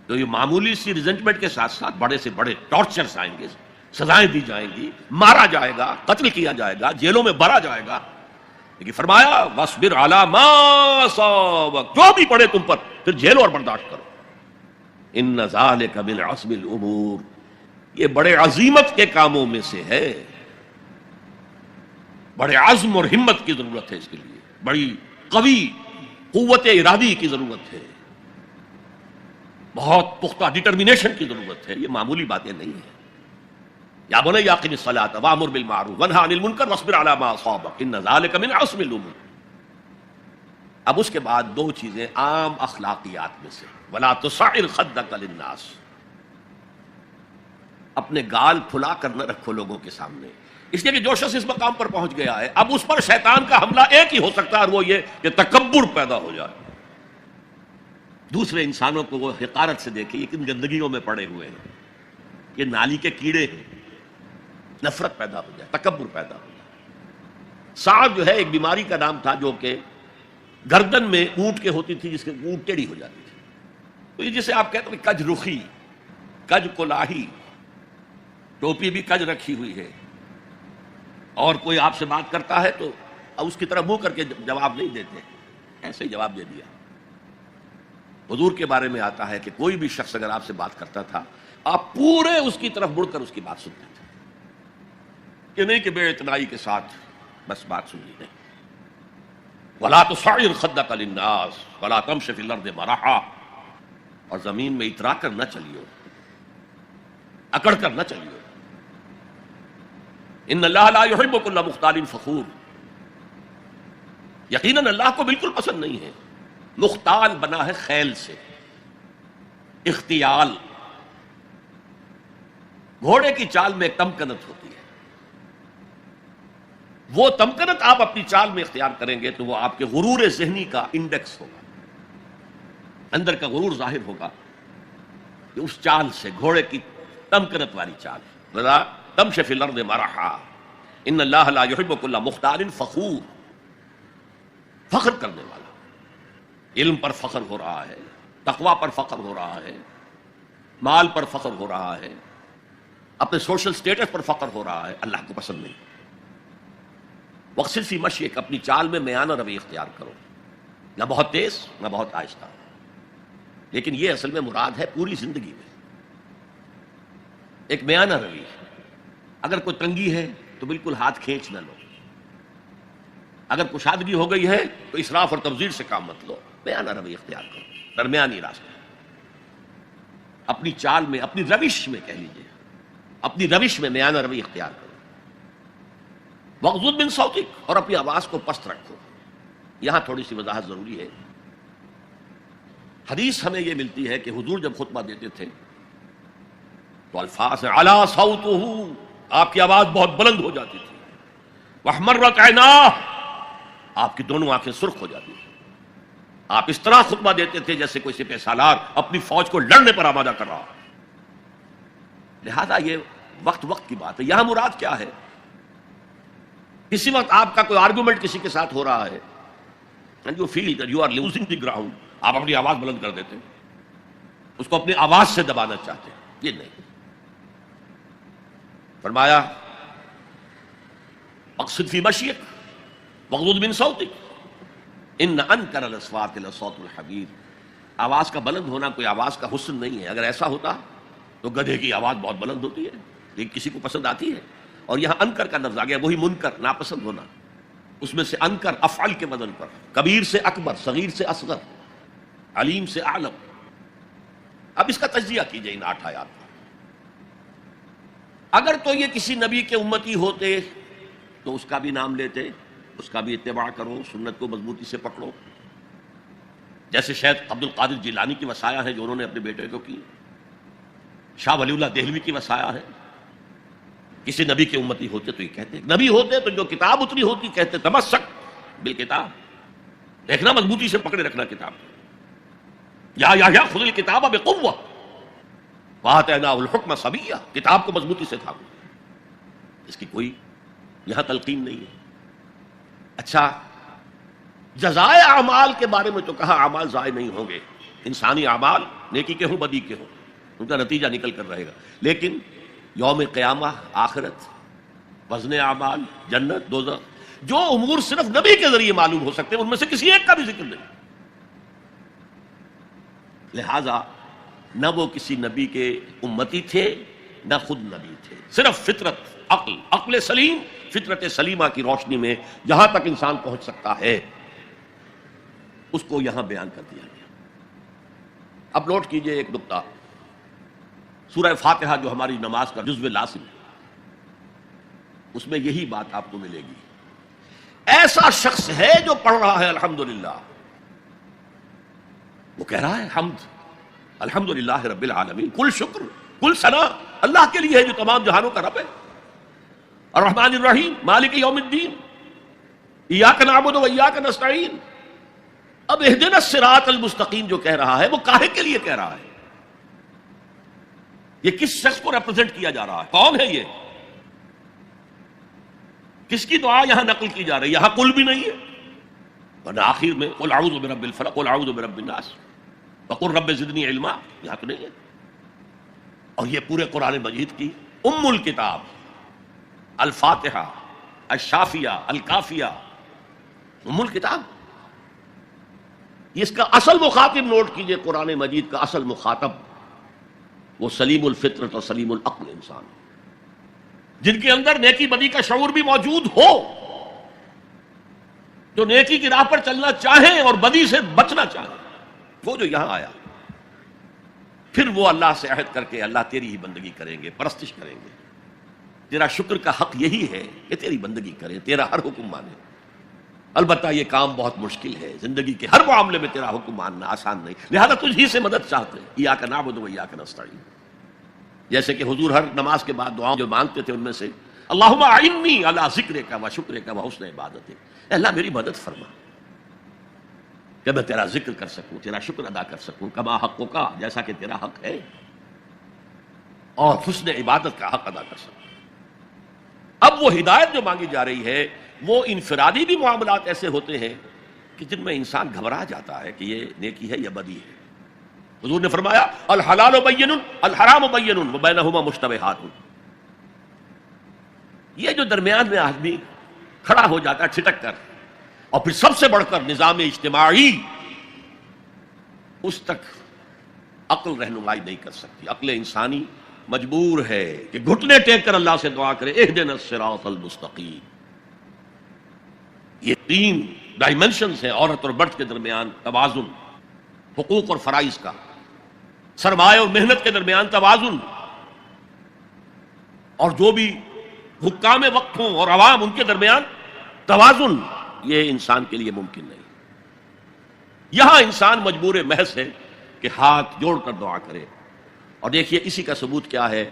تو یہ معمولی سی ریزنٹمنٹ کے ساتھ ساتھ بڑے سے بڑے ٹارچرز آئیں گے، سزائیں دی جائیں گی، مارا جائے گا، قتل کیا جائے گا، جیلوں میں بھرا جائے گا۔ لیکن فرمایا وَاصْبِرْ عَلَىٰ مَا أَصَابَكَ، جو بھی پڑے تم پر پھر جھیلو اور برداشت کرو۔ إِنَّ ذَلِكَ مِنْ عَزْمِ الْأُمُورِ، یہ بڑے عظیمت کے کاموں میں سے ہے، بڑے عزم اور ہمت کی ضرورت ہے، اس کے لیے بڑی قوی قوت ارادی کی ضرورت ہے، بہت پختہ ڈٹرمینیشن کی ضرورت ہے۔ یہ معمولی باتیں نہیں ہیں۔ یا بنی اقم الصلاۃ وامر بالمعروف وانہی عن المنکر واصبر علی ما اصابک ان ذلک من عزم الامور۔ اب اس کے بعد دو چیزیں عام اخلاقیات میں سے، ولا تصعر خدک للناس، اپنے گال پھلا کر نہ رکھو لوگوں کے سامنے، اس لیے کہ جو شخص اس مقام پر پہنچ گیا ہے اب اس پر شیطان کا حملہ ایک ہی ہو سکتا ہے، اور وہ یہ کہ تکبر پیدا ہو جائے، دوسرے انسانوں کو وہ حقارت سے دیکھے، یہ کن گندگیوں میں پڑے ہوئے ہیں، یہ نالی کے کیڑے ہیں، نفرت پیدا ہو جائے، تکبر پیدا ہو جائے۔ سعد جو ہے ایک بیماری کا نام تھا جو کہ گردن میں اونٹ کے ہوتی تھی، جس کے اونٹ ٹیڑھی ہو جاتی تھی، تو یہ جسے آپ کہتے ہیں کج رخی، کج کلاہی، ٹوپی بھی کج رکھی ہوئی ہے، اور کوئی آپ سے بات کرتا ہے تو اس کی طرف منہ کر کے جواب نہیں دیتے، ایسے ہی جواب دے دیا۔ حضور کے بارے میں آتا ہے کہ کوئی بھی شخص اگر آپ سے بات کرتا تھا آپ پورے اس کی طرف مڑ کر اس کی بات سنتے تھے، کہ نہیں کہ بے اعتنائی کے ساتھ بس بات سننی نہیں۔ وَلَا تُصَعِّرْ خَدَّكَ لِلنَّاسِ وَلَا تَمْشِ فِي الْأَرْضِ مَرَحًا، اور زمین میں اترا کر نہ چلیو، اکڑ کر نہ چلیو۔ ان اللہ لا يحب كل مختال فخور، یقیناً اللہ کو بالکل پسند نہیں ہے مختال بنا ہے خیل سے، اختیال، گھوڑے کی چال میں ایک تمکنت ہوتی ہے، وہ تمکنت آپ اپنی چال میں اختیار کریں گے تو وہ آپ کے غرور ذہنی کا انڈیکس ہوگا، اندر کا غرور ظاہر ہوگا کہ اس چال سے، گھوڑے کی تمکنت والی چال، ذرا تمشی فی الارض مرحا ان اللہ لا یحب کل مختال فخور، فخر کرنے والا، علم پر فخر ہو رہا ہے، تقوی پر فخر ہو رہا ہے، مال پر فخر ہو رہا ہے، اپنے سوشل سٹیٹس پر فخر ہو رہا ہے، اللہ کو پسند نہیں۔ وقصد فی مشیک، اپنی چال میں میانہ روی اختیار کرو، نہ بہت تیز نہ بہت آہستہ، لیکن یہ اصل میں مراد ہے پوری زندگی میں ایک میانہ روی۔ اگر کوئی تنگی ہے تو بالکل ہاتھ کھینچ نہ لو، اگر کشادگی ہو گئی ہے تو اسراف اور تبذیر سے کام مت لو، میانہ روی اختیار کرو، درمیانی راستہ، اپنی چال میں، اپنی روش میں کہہ لیجیے، اپنی روش میں میانہ روی اختیار کرو۔ وغضض من صوتک، اور اپنی آواز کو پست رکھو۔ یہاں تھوڑی سی وضاحت ضروری ہے۔ حدیث ہمیں یہ ملتی ہے کہ حضور جب خطبہ دیتے تھے تو الفاظ علی صوتہ، آپ کی آواز بہت بلند ہو جاتی تھی، واحمرت عیناہ، آپ کی دونوں آنکھیں سرخ ہو جاتی تھی، آپ اس طرح خطبہ دیتے تھے جیسے کوئی سپہ سالار اپنی فوج کو لڑنے پر آمادہ کر رہا۔ لہذا یہ وقت کی بات ہے۔ یہاں مراد کیا ہے؟ کسی وقت آپ کا کوئی آرگومنٹ کسی کے ساتھ ہو رہا ہے and you feel that you are losing the ground، آپ اپنی آواز بلند کر دیتے ہیں، اس کو اپنی آواز سے دبانا چاہتے ہیں، یہ نہیں۔ فرمایا اقصد فی مشیک واغضض من صوتک ان انکر الاصوات لصوت الحمیر، آواز کا بلند ہونا کوئی آواز کا حسن نہیں ہے۔ اگر ایسا ہوتا تو گدھے کی آواز بہت بلند ہوتی ہے، لیکن کسی کو پسند آتی ہے، اور یہاں انکر کا لفظ آ گیا، وہی منکر، ناپسند ہونا، اس میں سے انکر افعل کے وزن پر، کبیر سے اکبر، صغیر سے اصغر، علیم سے اعلم۔ اب اس کا تجزیہ کیجئے ان 8 آیات پر۔ اگر تو یہ کسی نبی کے امتی ہوتے تو اس کا بھی نام لیتے، اس کا بھی اتباع کرو، سنت کو مضبوطی سے پکڑو. جیسے شیخ عبد القادر جیلانی کی وصایا ہے جو انہوں نے اپنے بیٹے کو کی، شاہ ولی اللہ دہلوی کی وصایا ہے. کسی نبی کے امتی ہوتے تو یہ کہتے، نبی ہوتے تو جو کتاب اتری ہوتی کہتے تمسک بالکتاب، دیکھنا مضبوطی سے پکڑے رکھنا کتاب. یا خذ الکتاب بقوہ وآتیناہ الحکم صبیہ، کتاب کو مضبوطی سے تھامو. اس کی کوئی یہاں تلقین نہیں ہے. اچھا، جزائے اعمال کے بارے میں تو کہا اعمال ضائع نہیں ہوں گے، انسانی اعمال نیکی کے ہوں بدی کے ہوں ان کا نتیجہ نکل کر رہے گا. لیکن یوم قیامہ، آخرت، وزن اعمال، جنت، دوزخ، جو امور صرف نبی کے ذریعے معلوم ہو سکتے ہیں ان میں سے کسی ایک کا بھی ذکر نہیں. لہذا نہ وہ کسی نبی کے امتی تھے نہ خود نبی تھے، صرف فطرت، عقل سلیم، فطرت سلیمہ کی روشنی میں جہاں تک انسان پہنچ سکتا ہے اس کو یہاں بیان کر دیا گیا. اب نوٹ کیجئے ایک نقطہ، سورہ فاتحہ جو ہماری نماز کا جزو لازم ہے اس میں یہی بات آپ کو ملے گی. ایسا شخص ہے جو پڑھ رہا ہے الحمدللہ، وہ کہہ رہا ہے حمد الحمدللہ رب العالمین، کل شکر کل ثنا اللہ کے لیے ہے جو تمام جہانوں کا رب ہے، الرحمن الرحیم مالک یوم الدین، ایاک نعبد و ایاک نستعین. اب اہدنا الصراط المستقیم جو کہہ رہا ہے وہ کاہے کے لیے کہہ رہا ہے؟ یہ کس شخص کو ریپرزینٹ کیا جا رہا ہے؟ کون ہے یہ؟ کس کی دعا یہاں نقل کی جا رہی ہے؟ یہاں قل بھی نہیں ہے، ورنہ آخر میں قل اعوذ برب الفلق قل اعوذ برب الناس وقل رب زدنی علما، یہاں تو نہیں ہے. اور یہ پورے قرآن مجید کی ام الکتاب، الفاتحہ، الشافیہ، الکافیہ، ام الکتاب. اس کا اصل مخاطب نوٹ کیجئے، قرآن مجید کا اصل مخاطب وہ سلیم الفطرت اور سلیم العقل انسان، جن کے اندر نیکی بدی کا شعور بھی موجود ہو، جو نیکی کی راہ پر چلنا چاہیں اور بدی سے بچنا چاہیں. وہ جو یہاں آیا، پھر وہ اللہ سے عہد کر کے اللہ تیری ہی بندگی کریں گے، پرستش کریں گے، تیرا شکر کا حق یہی ہے کہ تیری بندگی کریں، تیرا ہر حکم مانیں. البتہ یہ کام بہت مشکل ہے، زندگی کے ہر معاملے میں تیرا حکم ماننا آسان نہیں، لہذا تجھ ہی سے مدد چاہتے ہیں. ایاک نعبد و ایاک نستعین، جیسے کہ حضور ہر نماز کے بعد دعاؤں جو مانگتے تھے ان میں سے اللہم اعنی علی ذکرک و شکرک و حسن عبادتک، اے اللہ میری مدد فرما کہ میں تیرا ذکر کر سکوں، تیرا شکر ادا کر سکوں، کما حقک، جیسا کہ تیرا حق ہے، اور حسن عبادت کا حق ادا کر سکوں. اب وہ ہدایت جو مانگی جا رہی ہے وہ انفرادی بھی معاملات ایسے ہوتے ہیں کہ جن میں انسان گھبرا جاتا ہے کہ یہ نیکی ہے یا بدی ہے. حضور نے فرمایا الحلال بین الحرام بین وبینہما مشتبہات. یہ جو درمیان میں آدمی کھڑا ہو جاتا ہے چھٹک کر، اور پھر سب سے بڑھ کر نظام اجتماعی، اس تک عقل رہنمائی نہیں کر سکتی. عقل انسانی مجبور ہے کہ گھٹنے ٹیک کر اللہ سے دعا کرے اہدنا الصراط المستقیم. یہ تین ڈائمنشنز ہیں عورت اور مرد کے درمیان توازن، حقوق اور فرائض کا، سرمایہ اور محنت کے درمیان توازن، اور جو بھی حکام وقت ہوں اور عوام ان کے درمیان توازن. یہ انسان کے لیے ممکن نہیں. یہاں انسان مجبور محض ہے کہ ہاتھ جوڑ کر دعا کرے. اور دیکھیے اسی کا ثبوت کیا ہے،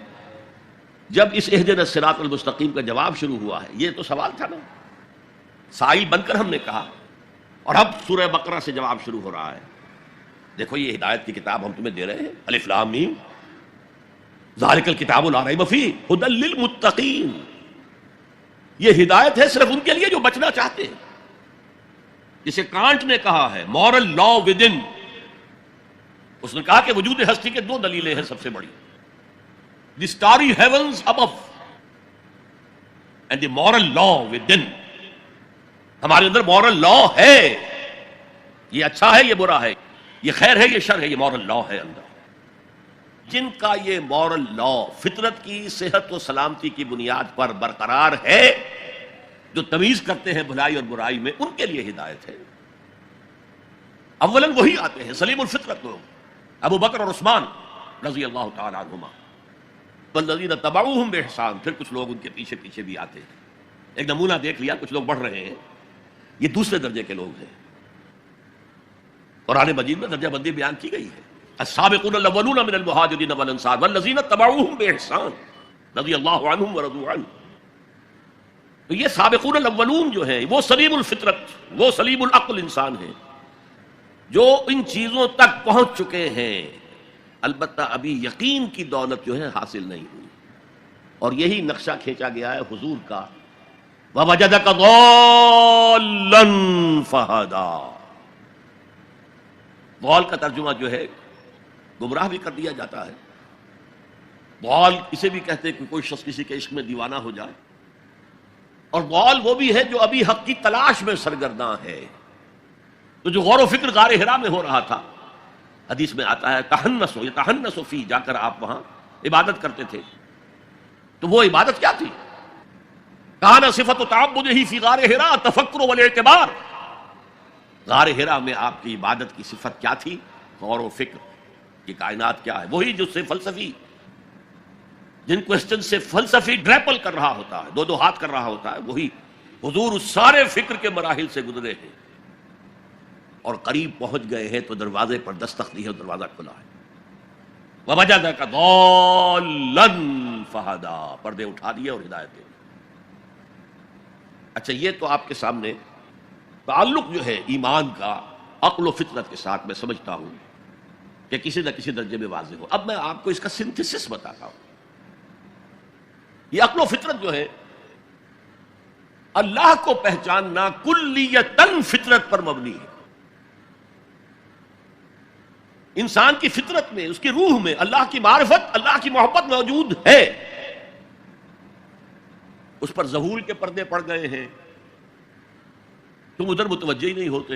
جب اس اہدنا الصراط المستقیم کا جواب شروع ہوا ہے، یہ تو سوال تھا نا، سائل بن کر ہم نے کہا، اور اب سورہ بقرہ سے جواب شروع ہو رہا ہے. دیکھو یہ ہدایت کی کتاب ہم تمہیں دے رہے ہیں، الف لام میم ذالک الکتاب لا ریب فیہ ھدی للمتقین. یہ ہدایت ہے صرف ان کے لیے جو بچنا چاہتے ہیں. جسے کانٹ نے کہا ہے مورل لا ود ان، اس نے کہا کہ وجود ہستی کے دو دلیلیں ہیں سب سے بڑی، the starry heavens above and the moral law within. ہمارے اندر مورل لا ہے، یہ اچھا ہے یہ برا ہے، یہ خیر ہے یہ شر ہے، یہ مورل لا ہے اندر. جن کا یہ مورل لا فطرت کی صحت و سلامتی کی بنیاد پر برقرار ہے، جو تمیز کرتے ہیں بھلائی اور برائی میں، ان کے لیے ہدایت ہے. اولاً وہی آتے ہیں سلیم الفطرت لوگ، ابو بکر اور عثمان رضی اللہ تعالی عنہما، والذین تبعوہم بإحسان، پھر کچھ لوگ ان کے پیچھے پیچھے بھی آتے ہیں. ایک نمونہ دیکھ لیا، کچھ لوگ بڑھ رہے ہیں، یہ دوسرے درجے کے لوگ ہیں. قرآن مجید میں درجہ بندی بیان کی گئی ہے. السابقون الاولون من المہاجرین والانصار والذین اتبعوہم باحسان رضی اللہ عنہم ورضوا عنہ. تو یہ سابقون الاولون جو ہیں وہ سلیم الفطرت، وہ سلیم العقل انسان ہیں جو ان چیزوں تک پہنچ چکے ہیں، البتہ ابھی یقین کی دولت جو ہے حاصل نہیں ہوئی. اور یہی نقشہ کھینچا گیا ہے حضور کا، وَوَجَدَكَ ضَالًّا فَهَدَىٰ. ضال کا ترجمہ جو ہے گمراہ بھی کر دیا جاتا ہے. ضال اسے بھی کہتے ہیں کہ کوئی شخص کسی کے عشق میں دیوانہ ہو جائے، اور ضال وہ بھی ہے جو ابھی حق کی تلاش میں سرگرداں ہے. تو جو غور و فکر غار حرا میں ہو رہا تھا، حدیث میں آتا ہے تحنسو، یہ تحنسو فی، جا کر آپ وہاں عبادت کرتے تھے. تو وہ عبادت کیا تھی؟ کان صفت تعبدہ فی غار حرا تفکر والاعتبار. غار حرا میں آپ کی عبادت کی صفت کیا تھی؟ غور و فکر کہ کائنات کیا ہے. وہی جو سے فلسفی، جن کوسچن سے فلسفی ڈریپل کر رہا ہوتا ہے، دو ہاتھ کر رہا ہوتا ہے، وہی حضور اس سارے فکر کے مراحل سے گزرے ہیں اور قریب پہنچ گئے ہیں. تو دروازے پر دستک دی ہے، دروازہ کھلا ہے. وَوَجَدَكَ ضَالًّا فَهَدَىٰ، پردے اٹھا دیے اور ہدایت دے دی. اچھا، یہ تو آپ کے سامنے تعلق جو ہے ایمان کا عقل و فطرت کے ساتھ میں سمجھتا ہوں کہ کسی نہ کسی درجے میں واضح ہو. اب میں آپ کو اس کا سنتھسس بتاتا ہوں. یہ عقل و فطرت جو ہے، اللہ کو پہچاننا کلیتاً فطرت پر مبنی ہے. انسان کی فطرت میں، اس کی روح میں اللہ کی معرفت، اللہ کی محبت موجود ہے. اس پر ظہور کے پردے پڑ گئے ہیں. تم ادھر متوجہ ہی نہیں ہوتے.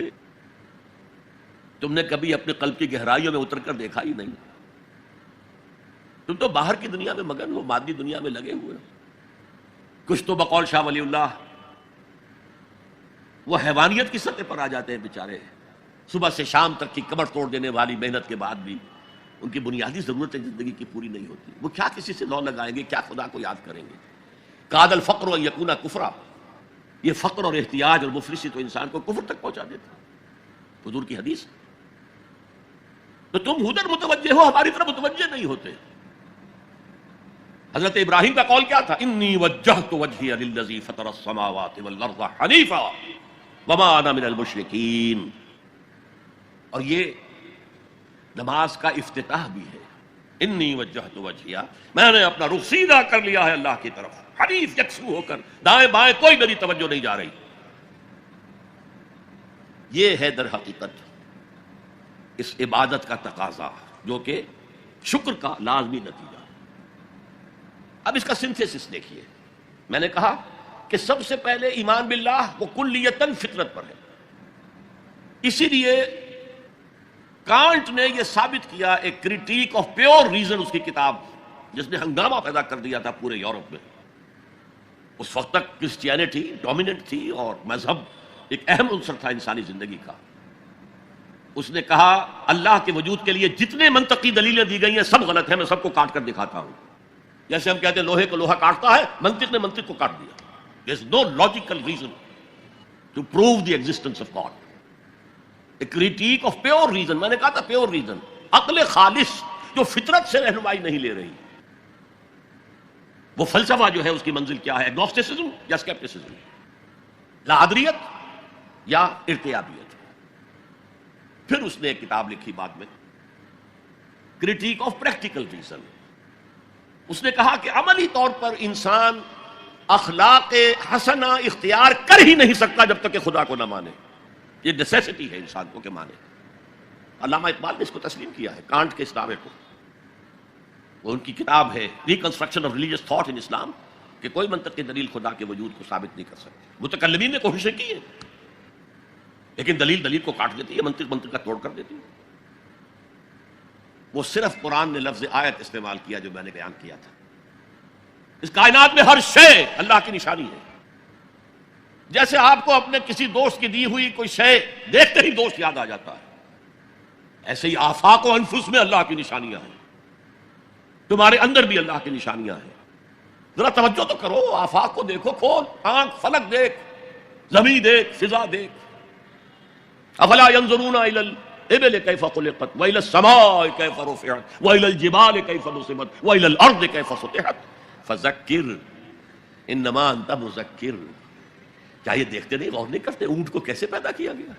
تم نے کبھی اپنے قلب کی گہرائیوں میں اتر کر دیکھا ہی نہیں. تم تو باہر کی دنیا میں مگن ہو، مادی دنیا میں لگے ہوئے. کچھ تو بقول شاہ ولی اللہ وہ حیوانیت کی سطح پر آ جاتے ہیں بیچارے. صبح سے شام تک کی کمر توڑ دینے والی محنت کے بعد بھی ان کی بنیادی ضرورتیں زندگی کی پوری نہیں ہوتی. وہ کیا کسی سے لو لگائیں گے، کیا خدا کو یاد کریں گے. کاد الفقر ان یکون کفرا، یہ فقر اور احتیاج اور مفلسی تو انسان کو کفر تک پہنچا دیتا. حضور کی حدیث. تو تم ادھر متوجہ ہو، ہماری طرف متوجہ نہیں ہوتے. حضرت ابراہیم کا قول کیا تھا؟ انی وجہت وجہی للذی فطر السماوات والارض حنیفا وما انا من المشرکین. اور یہ نماز کا افتتاح بھی ہے. انی وجہت وجہی، میں نے اپنا رخ سیدھا کر لیا ہے اللہ کی طرف، حنیف یکسو ہو کر، دائیں بائیں کوئی میری توجہ نہیں جا رہی. یہ ہے در حقیقت اس عبادت کا تقاضا، جو کہ شکر کا لازمی نتیجہ. اب اس کا سنتھیسس دیکھیے. میں نے کہا کہ سب سے پہلے ایمان باللہ وہ کلیتاً فطرت پر ہے. اسی لیے کانٹ نے یہ ثابت کیا، ایک کریٹیک آف پیور ریزن، اس کی کتاب جس نے ہنگامہ پیدا کر دیا تھا پورے یورپ میں. اس وقت تک کرسچینٹی ڈومیننٹ تھی اور مذہب ایک اہم عنصر تھا انسانی زندگی کا. اس نے کہا اللہ کے وجود کے لیے جتنے منطقی دلیلیں دی گئی ہیں سب غلط ہیں، میں سب کو کاٹ کر دکھاتا ہوں. جیسے ہم کہتے ہیں لوہے کو لوہا کاٹتا ہے، منطق نے منطق کو کاٹ دیا. There is no logical reason to prove the existence of God. A critique of pure reason. میں نے کہا تھا پیور ریزن، عقل خالص جو فطرت سے رہنمائی نہیں لے رہی. وہ فلسفہ جو ہے اس کی منزل کیا ہے؟ ایگنوسٹسزم یا اسکیپٹسزم، لاحدریت یا ارتیابیت. پھر اس نے ایک کتاب لکھی بعد میں، کریٹیک آف پریکٹیکل ریزن. اس نے کہا کہ عملی طور پر انسان اخلاق حسنہ اختیار کر ہی نہیں سکتا جب تک کہ خدا کو نہ مانے. یہ نیسیسٹی ہے انسان کو کہ مانے. علامہ اقبال نے اس کو تسلیم کیا ہے، کانٹ کے اس دعوے کو. وہ ان کی کتاب ہے reconstruction of religious thought in اسلام، کہ کوئی منطقی دلیل خدا کے وجود کو ثابت نہیں کر سکتی. متکلمین نے کوششیں کی ہیں لیکن دلیل دلیل کو کاٹ دیتی ہے، منطق منطق کا توڑ کر دیتی ہے. وہ صرف قرآن نے لفظ آیت استعمال کیا جو میں نے بیان کیا تھا. اس کائنات میں ہر شے اللہ کی نشانی ہے. جیسے آپ کو اپنے کسی دوست کی دی ہوئی کوئی شے دیکھتے ہی دوست یاد آ جاتا ہے، ایسے ہی آفاق و انفس میں اللہ کی نشانیاں ہیں. تمہارے اندر بھی اللہ کی نشانیاں ہیں. ذرا توجہ تو کرو، آفاق کو دیکھو، کھول آنکھ، فلک دیکھ، زمین دیکھ، فضا دیکھ۔ افلا ينظرون الى الابل كيف خلقت والى السماء كيف رفعت والى الجبال كيف نصبت والى الارض كيف سطحت فذكر انما انت مذکر۔ کیا یہ دیکھتے نہیں، غور نہیں کرتے اونٹ کو کیسے پیدا کیا گیا؟